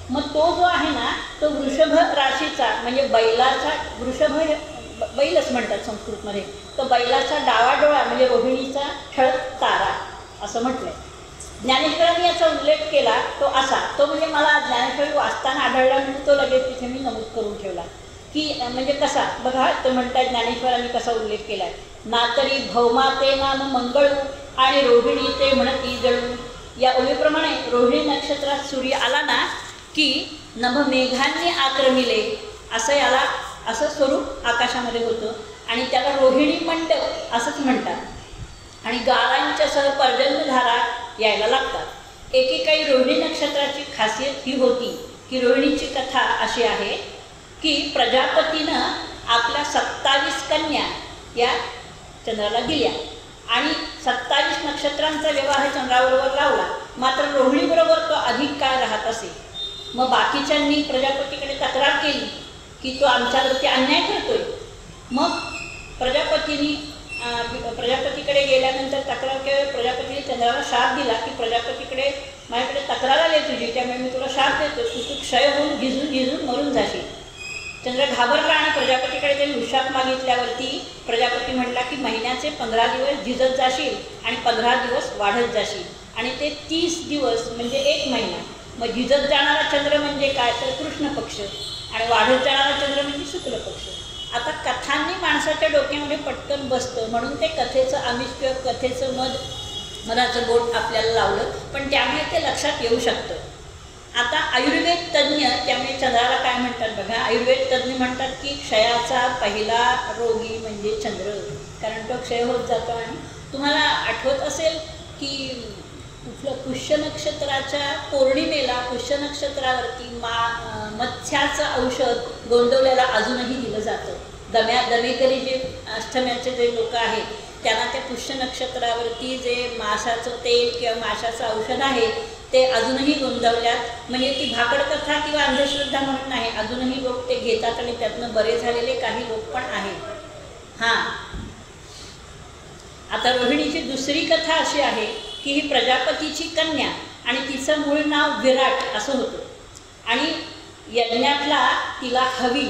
मग तो जो आहे ना तो वृषभ राशीचा म्हणजे बैलाचा, वृषभ बैलच म्हणतात संस्कृतमध्ये, तो बैलाचा डावा डोळा म्हणजे रोहिणीचा ठळक तारा असं म्हटलंय. ज्ञानेश्वरांनी याचा उल्लेख केला तो असा, तो म्हणजे मला ज्ञानेश्वरी वाचताना आढळला म्हणजे तो लगेच तिथे मी नमूद करून ठेवला की म्हणजे कसा बघा. ते म्हणतात ज्ञानेश्वरांनी कसा उल्लेख केला आहे, नातरी भौमाते नाम मंगळू आणि रोहिणी ते म्हणती जळू. या ओळीप्रमाणे रोहिणी नक्षत्रात सूर्य आला ना की नभ मेघांनी आक्रमिले असं याला असं स्वरूप आकाशामध्ये होतं आणि त्याला रोहिणी मंडप असंच म्हणतात. आणि गारांच्या सह पर्जन्यधारा यायला लागतात. एकेकाळी रोहिणी नक्षत्राची खासियत ही होती की रोहिणीची कथा अशी आहे की प्रजापतीनं आपल्या 27 कन्या या चंद्राला दिल्या आणि 27 नक्षत्रांचा व्यवहार चंद्राबरोबर लावला. मात्र रोहिणीबरोबर तो अधिक काळ राहत असे. मग बाकीच्यांनी प्रजापतीकडे तक्रार केली की तो आमच्यावरती अन्याय करतोय. मग प्रजापतीकडे गेल्यानंतर तक्रार केली. प्रजापतीने चंद्राला शाप दिला की प्रजापतीकडे माझ्याकडे तक्रार आली तुझी, त्यामुळे मी तुला शाप देतो, तू क्षय होऊन झिजून मरून जाशील. चंद्र घाबरला आणि प्रजापतीकडे त्यांनी शाप मागितल्यावरती प्रजापती म्हटला की महिन्याचे 15 दिवस झिजत जाशील आणि 15 दिवस वाढत जाशील आणि ते 30 दिवस म्हणजे 1 महिना. मग झिजत जाणारा चंद्र म्हणजे काय तर कृष्ण पक्ष आणि वाढत जाणारा चंद्र म्हणजे शुक्ल पक्ष. आता कथांनी माणसाच्या डोक्यामध्ये पटकन बसतं म्हणून ते कथेचं आमिष किंवा कथेचं मधाचं बोट आपल्याला लावलं, पण त्यामुळे ते लक्षात येऊ शकतं. आता आयुर्वेद तज्ज्ञ त्यामुळे चंद्राला काय म्हणतात बघा. आयुर्वेद तज्ज्ञ म्हणतात की क्षयाचा पहिला रोगी म्हणजे चंद्र, कारण तो क्षय होत जातो. आणि तुम्हाला आठवत असेल की कुठलं पुष्य नक्षत्राच्या पौर्णिमेला पुष्य नक्षत्रावरती मत्स्याचं औषध गोंदवल्याला अजूनही दिलं जातं. दमेकरी जे अष्टम्याचे जे लोक आहेत त्यांना त्या पुष्य नक्षत्रावरती जे माशाचं तेल किंवा माशाचं औषध आहे ते अजूनही गोंदवल्यात. म्हणजे ती भाकड कथा किंवा अंधश्रद्धा म्हणून नाही, अजूनही लोक ते घेतात आणि त्यातनं बरे झालेले काही लोक पण आहेत. हां, आता रोहिणीची दुसरी कथा अशी आहे की ही प्रजापतीची कन्या आणि तिचं मूळ नाव विराट असं होतं आणि यज्ञातला तिला हवी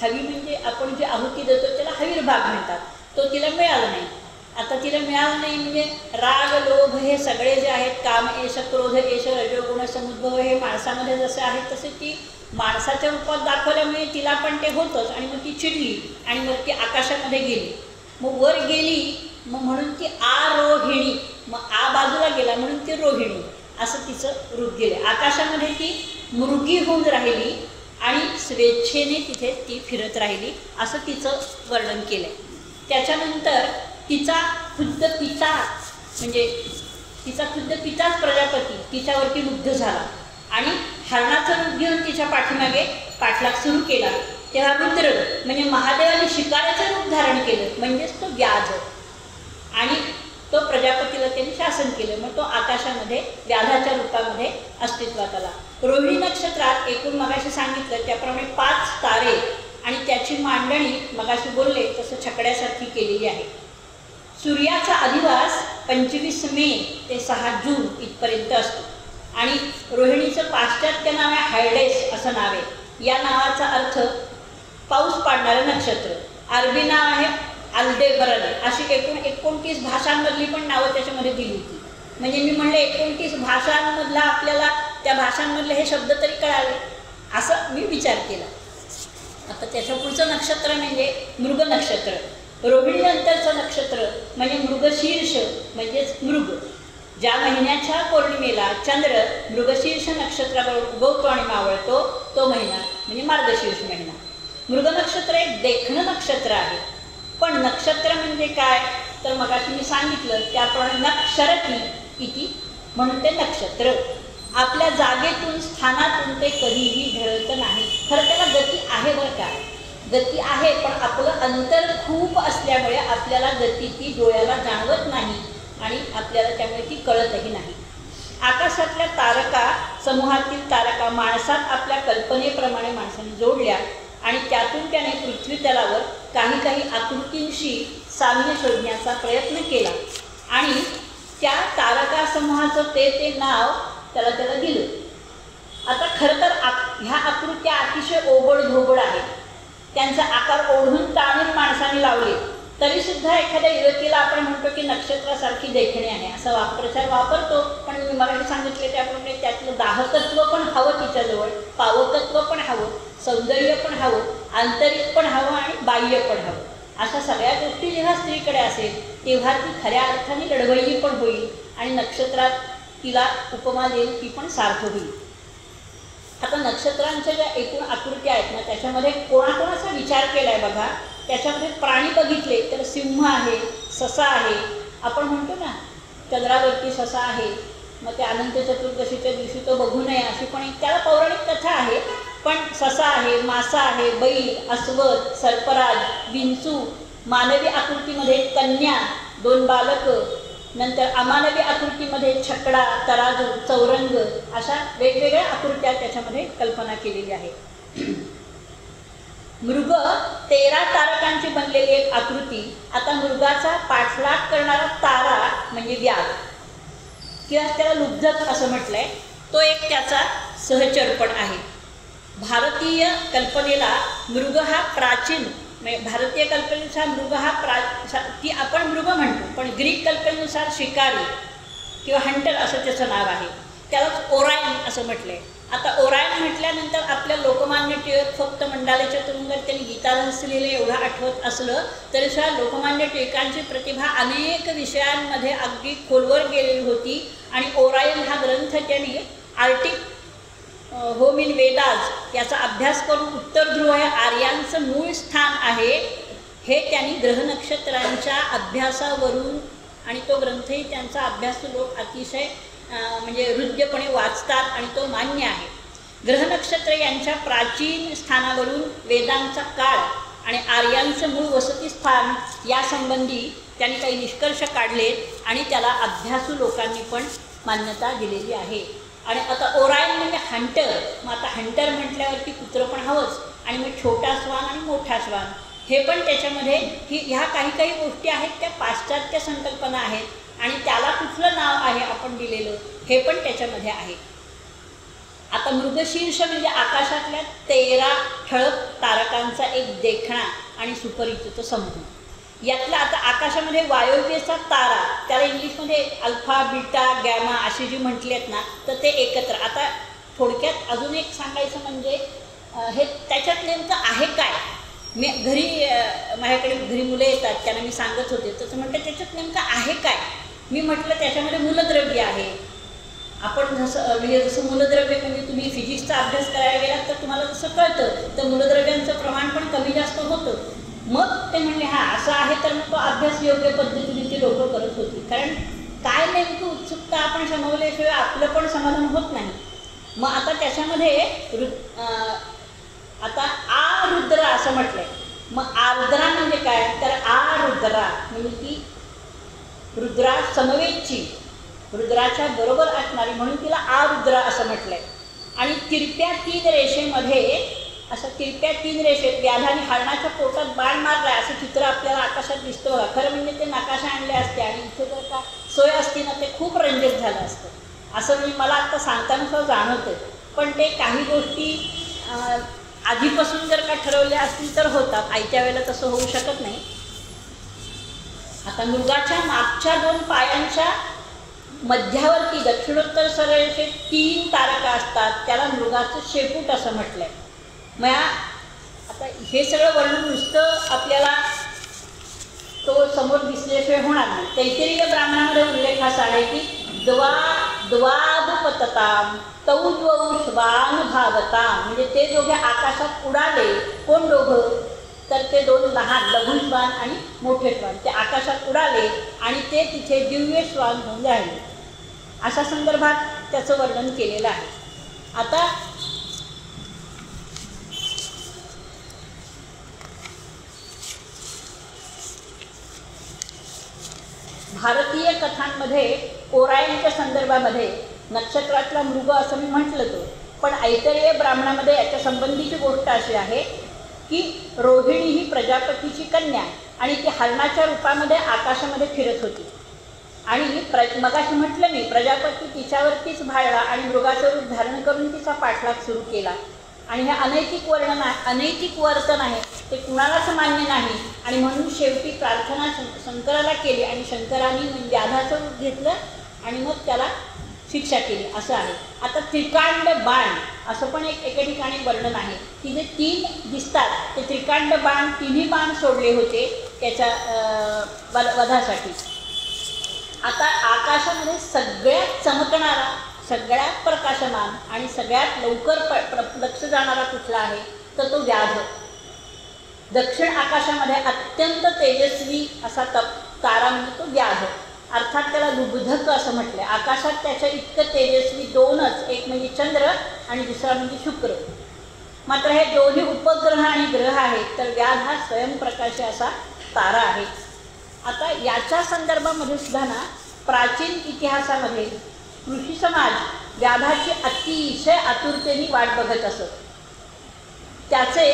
म्हणजे आपण जे आहुती देतो त्याला हवीर्भाग म्हणतात, तो तिला मिळाला नाही. आता तिला मिळालं नाही म्हणजे राग लोभ हे सगळे जे आहेत, काम एष क्रोध एष रजोगुण समुद्भव हे माणसामध्ये जसे आहेत तसे ती माणसाच्या रूपात दाखवल्यामुळे तिला पण ते होतंच. आणि मग ती चिडली आणि मग ती आकाशामध्ये गेली. मग वर गेली मग म्हणून ती आरोहिणी, मग आ बाजूला गेला म्हणून ती रोहिणी असं तिचं रूप गेलं. आकाशामध्ये ती मृगी होऊन राहिली आणि स्वेच्छेने तिथे ती फिरत राहिली असं तिचं वर्णन केलं. त्याच्यानंतर तिचा खुद्द पिता म्हणजे तिचा खुद्द पिताच प्रजापती तिच्यावरती मुग्ध झाला आणि हरणाचं रूप घेऊन तिच्या पाठीमागे पाठलाग सुरू केला. तेव्हा रुद्र म्हणजे महादेवाने शिकाऱ्याचं रूप धारण केलं म्हणजेच तो व्याध आणि तो प्रजापतीला त्यांनी शासन केलं. मग तो आकाशामध्ये व्याधाच्या रूपामध्ये अस्तित्वात आला. रोहिणी नक्षत्रात एकूण मगाशी सांगितलं त्याप्रमाणे 5 तारे आणि त्याची मांडणी मगाशी बोलले तसं छकड्यासारखी केलेली आहे. सूर्याचा अधिवास 25 मे ते 6 जून इथपर्यंत असतो आणि रोहिणीचं पाश्चात्य नाव आहे हायडेस असं नाव आहे. या नावाचा अर्थ पाऊस पाडणारं नक्षत्र. अरबी नाव आहे अल्देबरन. अशी 29 भाषांमधली पण नावं त्याच्यामध्ये दिली होती. म्हणजे मी म्हणले 29 भाषांमधला आपल्याला त्या भाषांमधले हे शब्द तरी कळाले, असं मी विचार केला. आता त्याच्या पुढचं नक्षत्र म्हणजे मृग नक्षत्र. रोहिणी नंतरचं नक्षत्र म्हणजे मृगशीर्ष म्हणजेच मृग. ज्या महिन्याच्या पौर्णिमेला चंद्र मृगशीर्ष नक्षत्राबरोबर उगवतो आणि मावळतो तो महिना म्हणजे मार्गशीर्ष महिना. मृग नक्षत्र एक देखणं नक्षत्र आहे. पण नक्षत्र म्हणजे काय तर मगाशी मी सांगितलं त्याप्रमाणे नक्षरती इति म्हणून ते नक्षत्र. आपल्या जागेतून स्थानातून ते कधीही ढळत नाही. खरं त्याला गती आहे बरं का, गती आहे, पण आपलं अंतर खूप असल्यामुळे आपल्याला गती ती डोळ्याला जाणवत नाही आणि आपल्याला त्यामुळे ती कळतही नाही. आकाशातल्या तारका समूहातील तारका माणसात आपल्या कल्पनेप्रमाणे माणसाने जोडल्या आणि त्यातून त्याने पृथ्वी तलावर काही काही आकृतींशी साम्य शोधण्याचा प्रयत्न केला आणि त्या तारका समूहाचं ते नाव त्याला दिलं. आता खरं तर ह्या आकृत्या अतिशय ओबड धोबड आहेत. त्यांचा आकार ओढून ताणून माणसाने लावले तरीसुद्धा एखाद्या युवतीला आपण म्हणतो की नक्षत्रासारखी देखणे आहे असा वाक्प्रचार वापरतो. पण मी मराठी सांगितले त्याप्रमाणे त्यातलं दाहकत्व पण हवं तिच्याजवळ, पावकत्व पण हवं, सौंदर्य पण हवं, आंतरिक पण हवं आणि बाह्य पण हवं. अशा सगळ्या गोष्टी जेव्हा स्त्रीकडे असेल तेव्हा ती खऱ्या अर्थाने लढवय्यी पण होईल आणि नक्षत्रात तिला उपमा देईल ती पण सार्थ होईल. आता नक्षत्रांच्या ज्या एकूण आकृत्या आहेत ना त्याच्यामध्ये कोणाकोणाचा विचार केला आहे बघा. त्याच्यामध्ये प्राणी बघितले तर सिंह आहे, ससा आहे. आपण म्हणतो ना चंद्रावरती ससा आहे, मग ते अनंत चतुर्दशीच्या दिवशी तो बघू नये अशी पण एक त्याला पौराणिक कथा आहे. पण ससा आहे, मासा आहे, बैल, अस्वल, सर्पराज, विंचू, मानवी आकृतीमध्ये कन्या, 2 बालकं, नंतर अमानवी आकृतीमध्ये छकडा, तराजू, चौरंग अशा वेगवेगळ्या आकृत्या त्याच्यामध्ये कल्पना केलेली आहे. मृग 13 तारकांची बनलेली एक आकृती. आता मृगाचा पाठलाग करणारा तारा म्हणजे व्याध किंवा त्याला लुब्धक असं म्हटलंय, तो एक त्याचा सहचरपण आहे. भारतीय कल्पनेला मृग हा प्राचीन म्हणजे भारतीय कल्पनेनुसार मृग हा ती आपण मृग म्हणतो, पण ग्रीक कल्पनेनुसार शिकारी किंवा हंटर असं त्याचं नाव आहे. त्यालाच ओरायन असं म्हटलं आहे. आता ओरायन म्हटल्यानंतर आपल्या लोकमान्य टिळक फक्त मंडालेच्या तुरुंगात त्यांनी गीतारहस्य लिहिलं एवढं आठवत असलं तरीसुद्धा लोकमान्य टिळकांची प्रतिभा अनेक विषयांमध्ये अगदी खोलवर गेलेली होती आणि ओरायन हा ग्रंथ त्यांनी आर्टिक होम इन वेदाज याचा अभ्यास करून उत्तर ध्रुव हे आर्यांचं मूळ स्थान आहे हे त्यांनी ग्रहनक्षत्रांच्या अभ्यासावरून आणि तो ग्रंथही त्यांचा अभ्यास लोक अतिशय म्हणजे हृद्यपणे वाचतात आणि तो मान्य आहे. ग्रहनक्षत्र यांच्या प्राचीन स्थानावरून वेदांचा काळ आणि आर्यांचं मूळ वसतिस्थान यासंबंधी त्यांनी काही निष्कर्ष काढले आणि त्याला अभ्यासू लोकांनी पण मान्यता दिलेली आहे. आणि आता ओरायन म्हणजे हंटर. मग आता हंटर म्हटल्यावरती कुत्रं पण हवंच आणि मग छोटा श्वान आणि मोठा श्वान हे पण त्याच्यामध्ये ह्या काही गोष्टी आहेत त्या पाश्चात्य संकल्पना आहेत आणि त्याला कुठलं नाव आहे आपण दिलेलं हे पण त्याच्यामध्ये आहे. आता मृगशीर्ष म्हणजे आकाशातल्या 13 ठळक तारकांचा एक देखणा आणि सुपरिचित समूह. यातला आता आकाशामध्ये वायव्येचा तारा त्याला इंग्लिशमध्ये अल्फा, बीटा, गॅमा अशी जी म्हटली आहेत ना तर ते एकत्र. आता थोडक्यात अजून एक सांगायचं म्हणजे हे त्याच्यात नेमकं आहे काय. मी माझ्याकडे घरी मुलं येतात त्यांना मी सांगत होते तसं म्हटलं त्याच्यात नेमकं आहे काय. मी म्हटलं त्याच्यामध्ये मूलद्रव्य आहे. आपण जसं मूलद्रव्य म्हणजे तुम्ही फिजिक्सचा अभ्यास करायला गेलात तर तुम्हाला जसं कळतं तर मूलद्रव्यांचं प्रमाण पण कमी जास्त होतं. मग ते म्हणले असं आहे तर मग तो अभ्यास योग्य पद्धतीने ती लोकं करत होती. कारण काय नेमकं उत्सुकता आपण शमवल्याशिवाय आपलं पण समाधान होत नाही. मग आता त्याच्यामध्ये आता आरुद्रा असं म्हटलंय. मग आर्द्रा म्हणजे काय तर आरुद्रा म्हणजे ती रुद्रा समवेतची रुद्राच्या बरोबर असणारी म्हणून तिला आरुद्रा असं म्हटलंय. आणि तिरप्या 3 रेषेमध्ये असं तिरप्या 3 रेषेत व्याधाने हरणाच्या पोटात बाण मारला असं चित्र आपल्याला आकाशात दिसतं बघा. खरं म्हणजे ते नकाशा आणले असते आणि इथे जर का सोय असती ना ते खूप रंजक झालं असतं असं मी मला आत्ता सांगताना सुद्धा जाणवतं. पण ते काही गोष्टी आधीपासून जर का ठरवल्या असतील तर होतात, आयत्या वेळेला तसं होऊ शकत नाही. आता मृगाच्या मागच्या 2 पायांच्या मध्यावरती दक्षिणोत्तर सरळरेषेत 3 तारका असतात, त्याला मृगाचं शेपूट असं म्हटलं आहे. मग आता हे सगळं वर्णन नुसतं आपल्याला तो समोर दिसल्याशिवाय होणार नाही. तैत्तिरीय ब्राह्मणामध्ये उल्लेख असा आहे की द्वादुपतताम तौ द्वौ श्वानुभावताम, म्हणजे ते दोघे आकाशात उडाले. कोण दोघं? तर ते 2 लहान लघु श्वान आणि मोठे श्वान ते आकाशात उडाले आणि ते तिथे दिव्य श्वान होऊन राहिले. अशा संदर्भात त्याचं वर्णन केलेलं आहे. आता भारतीय कथांमध्ये ओरायनच्या संदर्भामध्ये नक्षत्रातला मृग असं मी म्हटलं तो, पण ऐतरेय ब्राह्मणामध्ये याच्या संबंधीची गोष्ट अशी आहे की रोहिणी ही प्रजापतीची कन्या आणि ती हरणाच्या रूपामध्ये आकाशामध्ये फिरत होती. आणि मगाशी म्हटलं मी, प्रजापती तिच्यावरतीच भाळला आणि मृगाचं रूप धारण करून तिचा पाठलाग सुरू केला. आणि हे अनैतिक वर्तन आहे, ते कुणालाच मान्य नाही. आणि म्हणून शेवटी प्रार्थना शंकराला केली आणि शंकराने व्याधाचं रूप घेतलं आणि मग त्याला शिक्षा केली असं आहे. आता त्रिकांड बाण असं पण एके ठिकाणी वर्णन आहे की जे 3 दिसतात ते त्रिकांड बाण, 3ही बाण सोडले होते त्याच्या वधासाठी. आता आकाशामध्ये सगळ्यात चमकणारा, सगळ्यात प्रकाशमान आणि सगळ्यात लवकर लक्ष जाणारा कुठला आहे तर तो व्याध. दक्षिण आकाशामध्ये अत्यंत तेजस्वी असा तारा म्हणजे तो व्याध, अर्थात त्याला लुब्धक असं म्हटलं आहे. आकाशात त्याच्या इतकं तेजस्वी 2च, एक म्हणजे चंद्र आणि दुसरा म्हणजे शुक्र. मात्र हे दोन्ही उपग्रह आणि ग्रह आहेत, तर व्याध हा स्वयंप्रकाशी असा तारा आहे. आता याच्या संदर्भामध्ये सुद्धा ना प्राचीन इतिहासामध्ये ऋषी समाज व्याधाची अतिशय आतुरतेने वाट बघत असत. त्याचे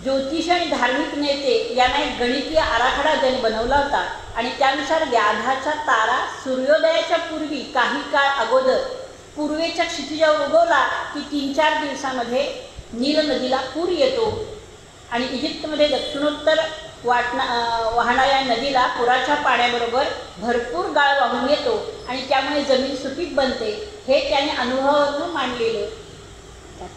ज्योतिष आणि धार्मिक नेते यांना एक गणितीय आराखडा त्यांनी बनवला होता आणि त्यानुसार व्याधाचा तारा सूर्योदयाच्या पूर्वी काही काळ अगोदर पूर्वेच्या क्षितिजावर उगवला की 3-4 दिवसामध्ये नील नदीला पूर येतो आणि इजिप्तमध्ये दक्षिणोत्तर वाहणाऱ्या नदीला पुराच्या पाण्याबरोबर भरपूर गाळ वाहून येतो आणि त्यामुळे जमीन सुपीक बनते. हे त्याने अनुभवावरून मांडलेलं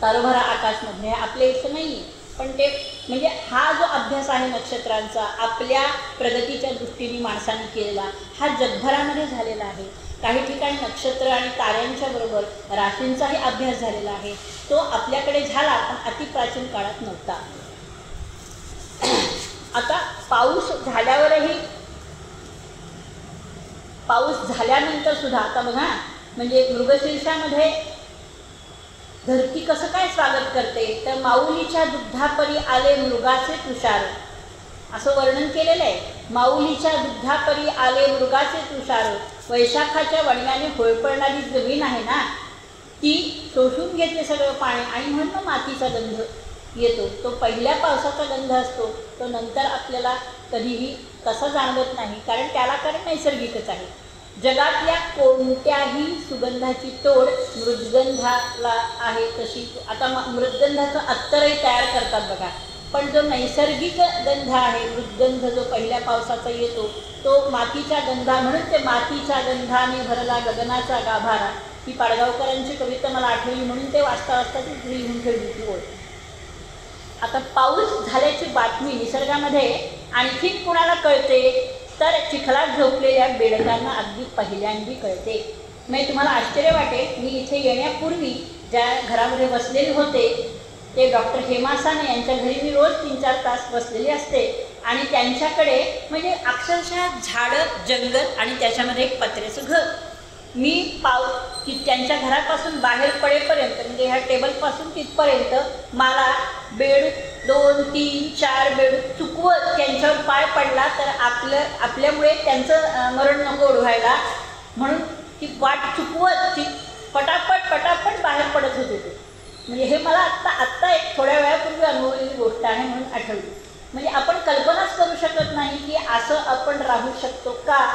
तारोभरा आकाशमध्ये आपल्या इथं नाही आहे, पण ते म्हणजे हा जो अभ्यास आहे नक्षत्रांचा आपल्या प्रगतीच्या दृष्टीने माणसाने केलेला, हा जगभरामध्ये झालेला आहे. काही ठिकाणी नक्षत्र आणि ताऱ्यांच्या बरोबर राशींचाही अभ्यास झालेला आहे. तो आपल्याकडे झाला पण अतिप्राचीन काळात नव्हता. आता पाऊस झाल्यानंतर सुद्धा आता बघा, म्हणजे मृगशीर्षामध्ये धरती कसं काय स्वागत करते तर माऊलीच्या दुग्धापरी आले मृगाचे तुषार असं वर्णन केलेलं आहे. माऊलीच्या दुग्धापरी आले मृगाचे तुषार, वैशाखाच्या वणव्याने होळपळणारी जमीन आहे ना ती शोषून घेते सगळं पाणी आणि म्हणून मातीचा गंध येतो. तो पहिल्या पावसाचा गंध असतो, तो नंतर आपल्याला कधीही तसा जाणवत नाही, कारण नैसर्गिकच आहे. जगातल्या कोणत्याही सुगंधाची तोड मृद्गंधाला आहे तशी. आता मृद्गंधाचं अत्तरही तयार करतात बघा, पण जो नैसर्गिक गंध आहे मृद्गंध जो पहिल्या पावसाचा येतो तो मातीच्या गंधा, म्हणून ते मातीच्या गंधाने भरला गगनाचा गाभारा ही पाडगावकरांची कविता मला आठवली म्हणून ते वाचता ती लिहून ठेवली ती ओळ. आता पाऊस झाल्याची बातमी निसर्गामध्ये आणखी कुणाला कळते तर चिखलात झोपलेल्या बेडकांना अगदी पहिल्यांदी कळते. म्हणजे तुम्हाला आश्चर्य वाटेल, मी इथे येण्यापूर्वी ज्या घरामध्ये बसलेले होते ते डॉक्टर हेमा साने यांच्या घरी मी रोज 3-4 तास बसलेली असते आणि त्यांच्याकडे म्हणजे अक्षरशः झाडं, जंगल आणि त्याच्यामध्ये एक पत्र्याचं घर. मी त्यांच्या घरापासून बाहेर पडेपर्यंत म्हणजे ह्या टेबलपासून तिथपर्यंत मला बेड 2-3-4 बेड चुकवत त्यांच्यावर पाय पडला तर आपल्यामुळे त्यांचं मरण नको ओढवायला म्हणून ती वाट चुकवत ती पटापट बाहेर पडत होते ते. म्हणजे हे मला आत्ता एक थोड्या वेळापूर्वी अनुभवलेली गोष्ट आहे म्हणून आठवली. म्हणजे आपण कल्पनाच करू शकत नाही की असं आपण राहू शकतो का.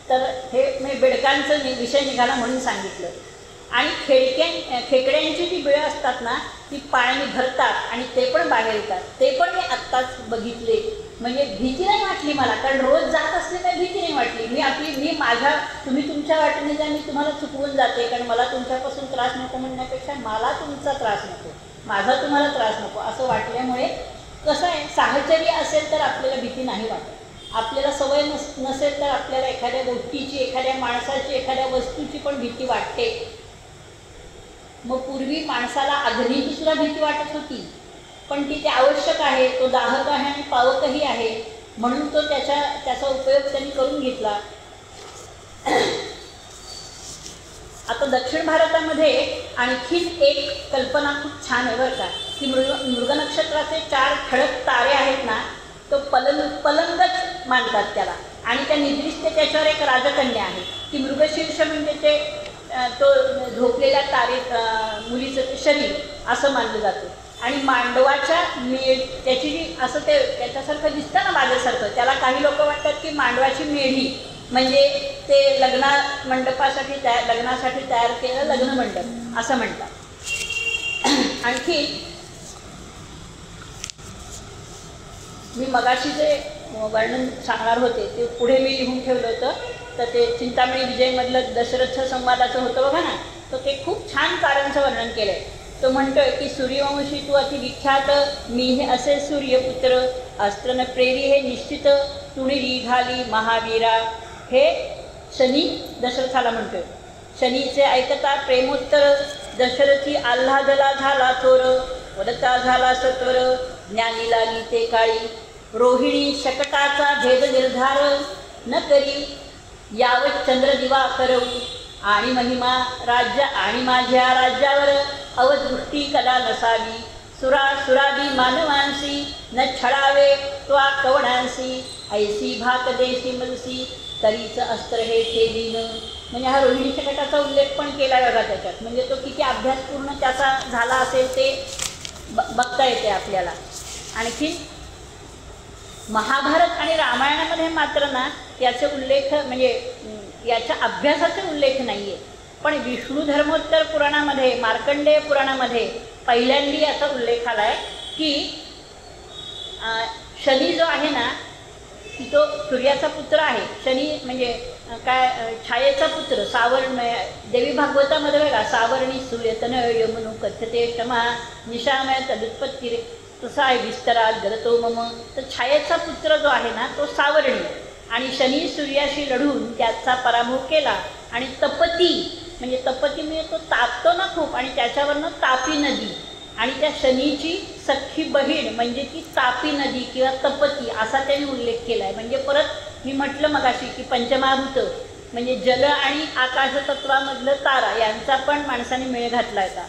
तर हे मी बेडकांचं विषय निघाला म्हणून सांगितलं. आणि खेकड्यांची जी बिळं असतात ना ती पाण्याने भरतात आणि ते पण बाहेर येतात. ते पण मी आत्ताच बघितले. म्हणजे भीती नाही वाटली मला, कारण रोज जात असले काही भीती नाही वाटली. तुम्ही तुमच्या वाटेने जा, मी तुम्हाला चुकवून जाते, कारण मला तुमच्यापासून त्रास नको म्हणण्यापेक्षा मला तुमचा त्रास नको, माझा तुम्हाला त्रास नको असं वाटल्यामुळे कसं आहे, साहचर्य असेल तर आपल्याला भीती नाही वाटत. आपल्याला सवय नसेल तर आपल्याला एखाद्या गोष्टीची, एखाद्या माणसाची, एखाद्या वस्तूची पण भीती वाटते. मग पूर्वी माणसाला अग्नीची सुद्धा भीती वाटत होती, पण ती आवश्यक आहे, तो दाहक आहे आणि पावकही आहे, म्हणून तो त्याचा उपयोग त्यांनी करून घेतला. आता दक्षिण भारतामध्ये आणखीन एक कल्पना खूप छान आहे बरं का, की मृग नक्षत्राचे 4 ठळक तारे आहेत ना, तो पलंगच मानतात त्याला, आणि त्या निद्रिस्त त्याच्यावर एक राजकन्या आहे. ती मृगशीर्ष म्हणजे ते तो झोपलेल्या मुलीचं ते शरीर असं मानलं जातं. आणि मांडवाच्या त्याची जी असं ते त्याच्यासारखं दिसतं ना माझ्यासारखं, त्याला काही लोक वाटतात की मांडवाची मेढी म्हणजे ते लग्नासाठी तयार केलेलं लग्न मंडप असं म्हणतात. आणखी मी मगाशी जे वर्णन सांगणार होते ते पुढे मी लिहून ठेवलं होतं, तर ते चिंतामणी विजयमधलं दशरथ संवादाचं होतं बघा ना, तर ते खूप छान कारांचं वर्णन केलं आहे. तो म्हणतोय की सूर्यवंशी तू अति विख्यात, मी हे असे सूर्यपुत्र, अस्त्रन प्रेरी हे निश्चित, तुणी घाली महावीरा. हे शनी दशरथाला म्हणतोय. शनीचे ऐकता प्रेमोत्तर, दशरथी आल्हादला झाला थोर, वदता झाला सत्वर, ज्ञानी लागली ते काळी, रोहिणी शकटाचा भेद निर्धार, न करी यावत चंद्र दिवा करऊ, आणि महिमा राज्य आणि माझ्या राज्यावर अवदृष्टी कला नसावी, सुरादी मानवांसी न छळावे त्वा कवणांसी, ऐसी भाक देशी मलसी, तरीच अस्त्र हे ठेवीन. म्हणजे हा रोहिणी शकटाचा उल्लेख पण केला बघा त्याच्यात, म्हणजे तो किती अभ्यासपूर्ण त्याचा झाला असेल ते बघता येते आपल्याला. आणखी महाभारत आणि रामायणामध्ये मात्र ना याचे उल्लेख म्हणजे याच्या अभ्यासाचे उल्लेख नाही आहे, पण विष्णू धर्मोत्तर पुराणामध्ये, मार्कंडेय पुराणामध्ये पहिल्यांदा याचा उल्लेख आला आहे की शनी जो आहे ना तो सूर्याचा पुत्र आहे. शनी म्हणजे काय, छायेचा पुत्र, सावर्ण. देवी भागवतामध्ये बघा, सावर्णी सूर्यतन यमनु कथ्यते क्षमा निशामय तदुत्पत्ती, तसा आहे विस्तरात गरतो मम. तर छायेचा पुत्र जो आहे ना तो सावर्णी, आणि शनी सूर्याशी लढून त्याचा पराभव केला. आणि तपती म्हणजे तपती म्हणजे तो तापतो ना खूप, आणि त्याच्यावरनं तापी नदी, आणि त्या शनीची सख्खी बहीण म्हणजे ती तापी नदी किंवा तपती असा त्यांनी उल्लेख केला आहे. म्हणजे परत मी म्हटलं मगाशी की पंचमहाभूत म्हणजे जल आणि आकाशतत्वामधलं तारा यांचा पण माणसाने मेळ घातला होता.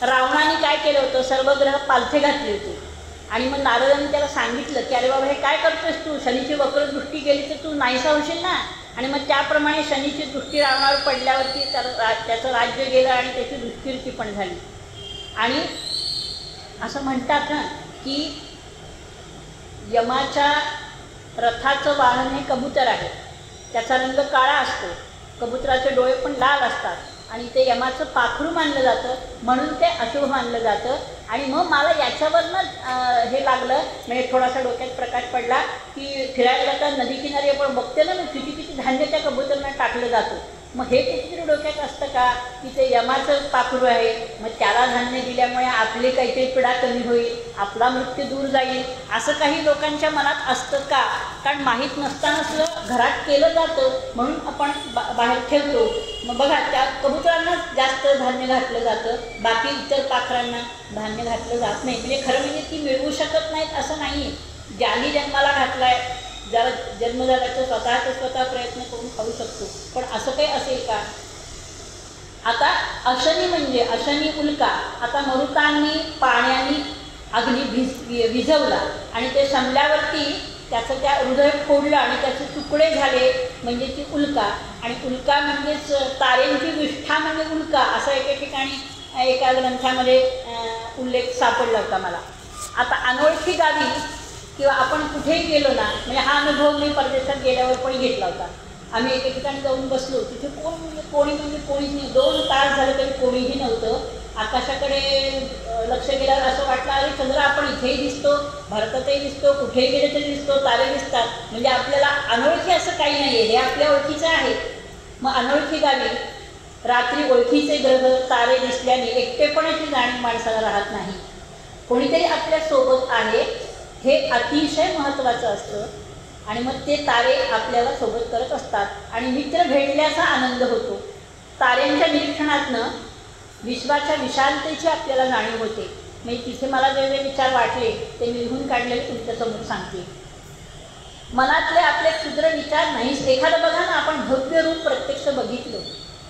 रावणाने काय केलं होतं, सर्व ग्रह पालथे घातले होते, आणि मग नारदांनी त्याला सांगितलं की अरे बाबा हे काय करतोस तू, शनीची वक्रदृष्टी गेली तर तू नाहीसा होशील ना. आणि मग त्याप्रमाणे शनीची दृष्टी रावणावर पडल्यावरती त्याचं राज्य गेलं आणि त्याची दुष्कीर्ती पण झाली. आणि असं म्हणतात ना की यमाच्या रथाचं वाहन हे कबूतर आहे, त्याचा रंग काळा असतो, कबुतराचे डोळे पण लाल असतात, आणि ते यमाचं पाखरू मानलं जातं, म्हणून ते अशुभ मानलं जातं. आणि मग मला याच्यावरनं हे लागलं, म्हणजे थोडासा डोक्यात प्रकाश पडला की फिरायला जातात नदी किनारी आपण बघते ना किती धान्य त्या कबुतरांना टाकलं जातं. मग हे कुठेतरी डोक्यात असतं का की ते यमाचं पाखरू आहे, मग त्याला धान्य दिल्यामुळे आपली काहीतरी पीडा कमी होईल, आपला मृत्यू दूर जाईल, असं काही लोकांच्या मनात असतं का? कारण माहीत नसताना घरात केलं जातं म्हणून आपण बाहेर ठेवतो. मग बघा त्या कबुतरांना जास्त धान्य घातलं जातं, बाकी इतर पाखरांना धान्य घातलं जात नाही. म्हणजे खरं म्हणजे ती मिळवू शकत नाहीत असं नाही आहे. ज्यांनी जन्माला घातला आहे, ज्याला जन्म झाला तर स्वतः प्रयत्न करून खाऊ शकतो, पण असं काही असेल का? आता अशनी म्हणजे अशनी उल्का. आता मरुतांनी पाण्याने अग्नी विझवला आणि ते संपल्यावरती त्याचं त्या हृदय फोडलं आणि त्याचे तुकडे झाले, म्हणजे ती उल्का. आणि उल्का म्हणजेच तारेंची विष्ठा म्हणजे उल्का, असं एके ठिकाणी एका ग्रंथामध्ये उल्लेख सापडला होता मला. आता अनोळखी गावी किंवा आपण कुठेही गेलो ना, म्हणजे हा अनुभव मी परदेशात गेल्यावर पण घेतला होता. आम्ही एके ठिकाणी जाऊन बसलो, तिथे कोणी म्हणजे कोणीच नाही, 2 तास झाले तरी कोणीही नव्हतं. आकाशाकडे लक्ष गेल्यावर असं वाटलं अरे चंद्र आपण इथेही दिसतो, भारतातही दिसतो, कुठेही गेले तरी दिसतो, तारे दिसतात. म्हणजे आपल्याला अनोळखी असं काही नाही आहे, हे आपल्या ओळखीचं आहे. मग अनोळखी गावी रात्री ओळखीचे ग्रह तारे दिसल्याने एकटेपणाची जाणीव माणसाला राहत नाही. कोणीतरी आपल्यासोबत आहे हे अतिशय महत्त्वाचं असतं. आणि मग ते तारे आपल्याला सोबत करत असतात आणि मित्र भेटल्याचा आनंद होतो. ताऱ्यांच्या निरीक्षणातनं विश्वाच्या विशालतेची आपल्याला जाणीव होते. म्हणजे तिथे मला जे जे विचार वाटले ते मी लिहून काढलेले तुमच्यासमोर सांगते. मनातले आपले क्षुद्र विचार नाहीच. एखादं बघा ना, आपण भव्य रूप प्रत्यक्ष बघितलं,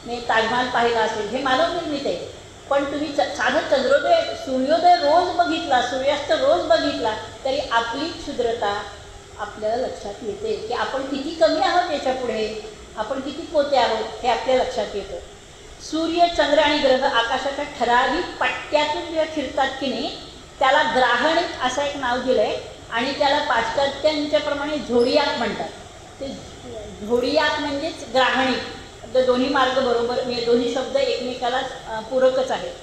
मी ताजमहाल पाहिला असेल, हे मानवनिर्मित आहे. पण तुम्ही साधं चंद्रोदय सूर्योदय रोज बघितला, सूर्यास्त रोज बघितला, तरी आपली क्षुद्रता आपल्याला लक्षात येते की आपण किती कमी आहोत याच्यापुढे, आपण किती पोते आहोत हे आपल्या लक्षात येतं. सूर्य, चंद्र आणि ग्रह आकाशाच्या ठराविक पट्ट्यातून जेव्हा फिरतात की नाही, त्याला ग्राहणिक असं एक नाव दिलं आहे. आणि त्याला पाश्चात्यांच्या प्रमाणे झोडियाक म्हणतात. ते झोडियाक म्हणजेच ग्राहणिक. तर दोन्ही मार्ग बरोबर, म्हणजे दोन्ही शब्द एकमेकाला पूरकच आहेत.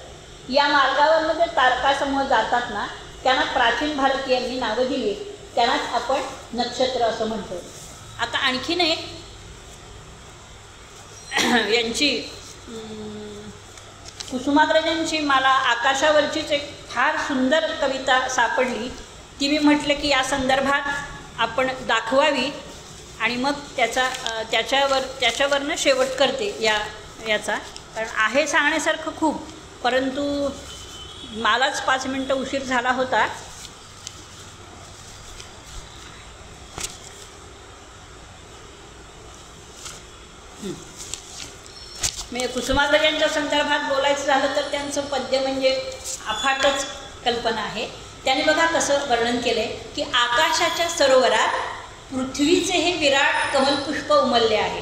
या मार्गावर जे तारकासमूह जातात ना, त्यांना प्राचीन भारतीयांनी नावं दिली, त्यांनाच आपण नक्षत्र असं म्हणतो. आता आणखीन एक यांची कुसुमाग्रजांची मला आकाशावरचीच एक फार सुंदर कविता सापडली. ती मी म्हटलं की या संदर्भात आपण दाखवावी आणि मग त्याच्यावरनं शेवट करते याचा. कारण आहे सांगण्यासारखं खूप, परंतु मलाच 5 मिनटं उशीर झाला होता. मी कुसुमाग्रजांच्या संदर्भात बोलायचं झालं तर त्यांचं पद्य म्हणजे अफाटच कल्पना आहे. त्याने बघा कसं वर्णन केलं आहे की आकाशाच्या सरोवरात पृथ्वीचे हे विराट कमलपुष्प उमलले आहे.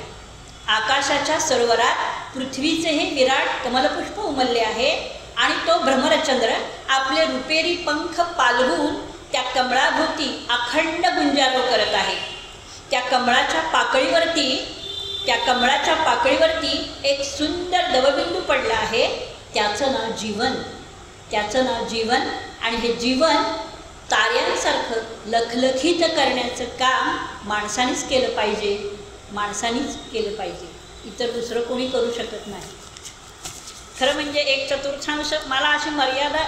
आकाशाच्या सरोवरात पृथ्वीचे हे विराट कमलपुष्प उमलले आहे आणि तो भ्रमरचंद्र आपले रुपेरी पंख पालवून त्या कमळाभोवती अखंड गुंजारो करत आहे. त्या कमळाच्या पाकळीवरती एक सुंदर दवबिंदू पडला आहे. त्याचं नाव जीवन. आणि हे जीवन ताऱ्यांसारखं लखलखीत करण्याचं काम माणसानेच केलं पाहिजे. इतर दुसरं कोणी करू शकत नाही. खरं म्हणजे 1/4 मला अशी मर्यादा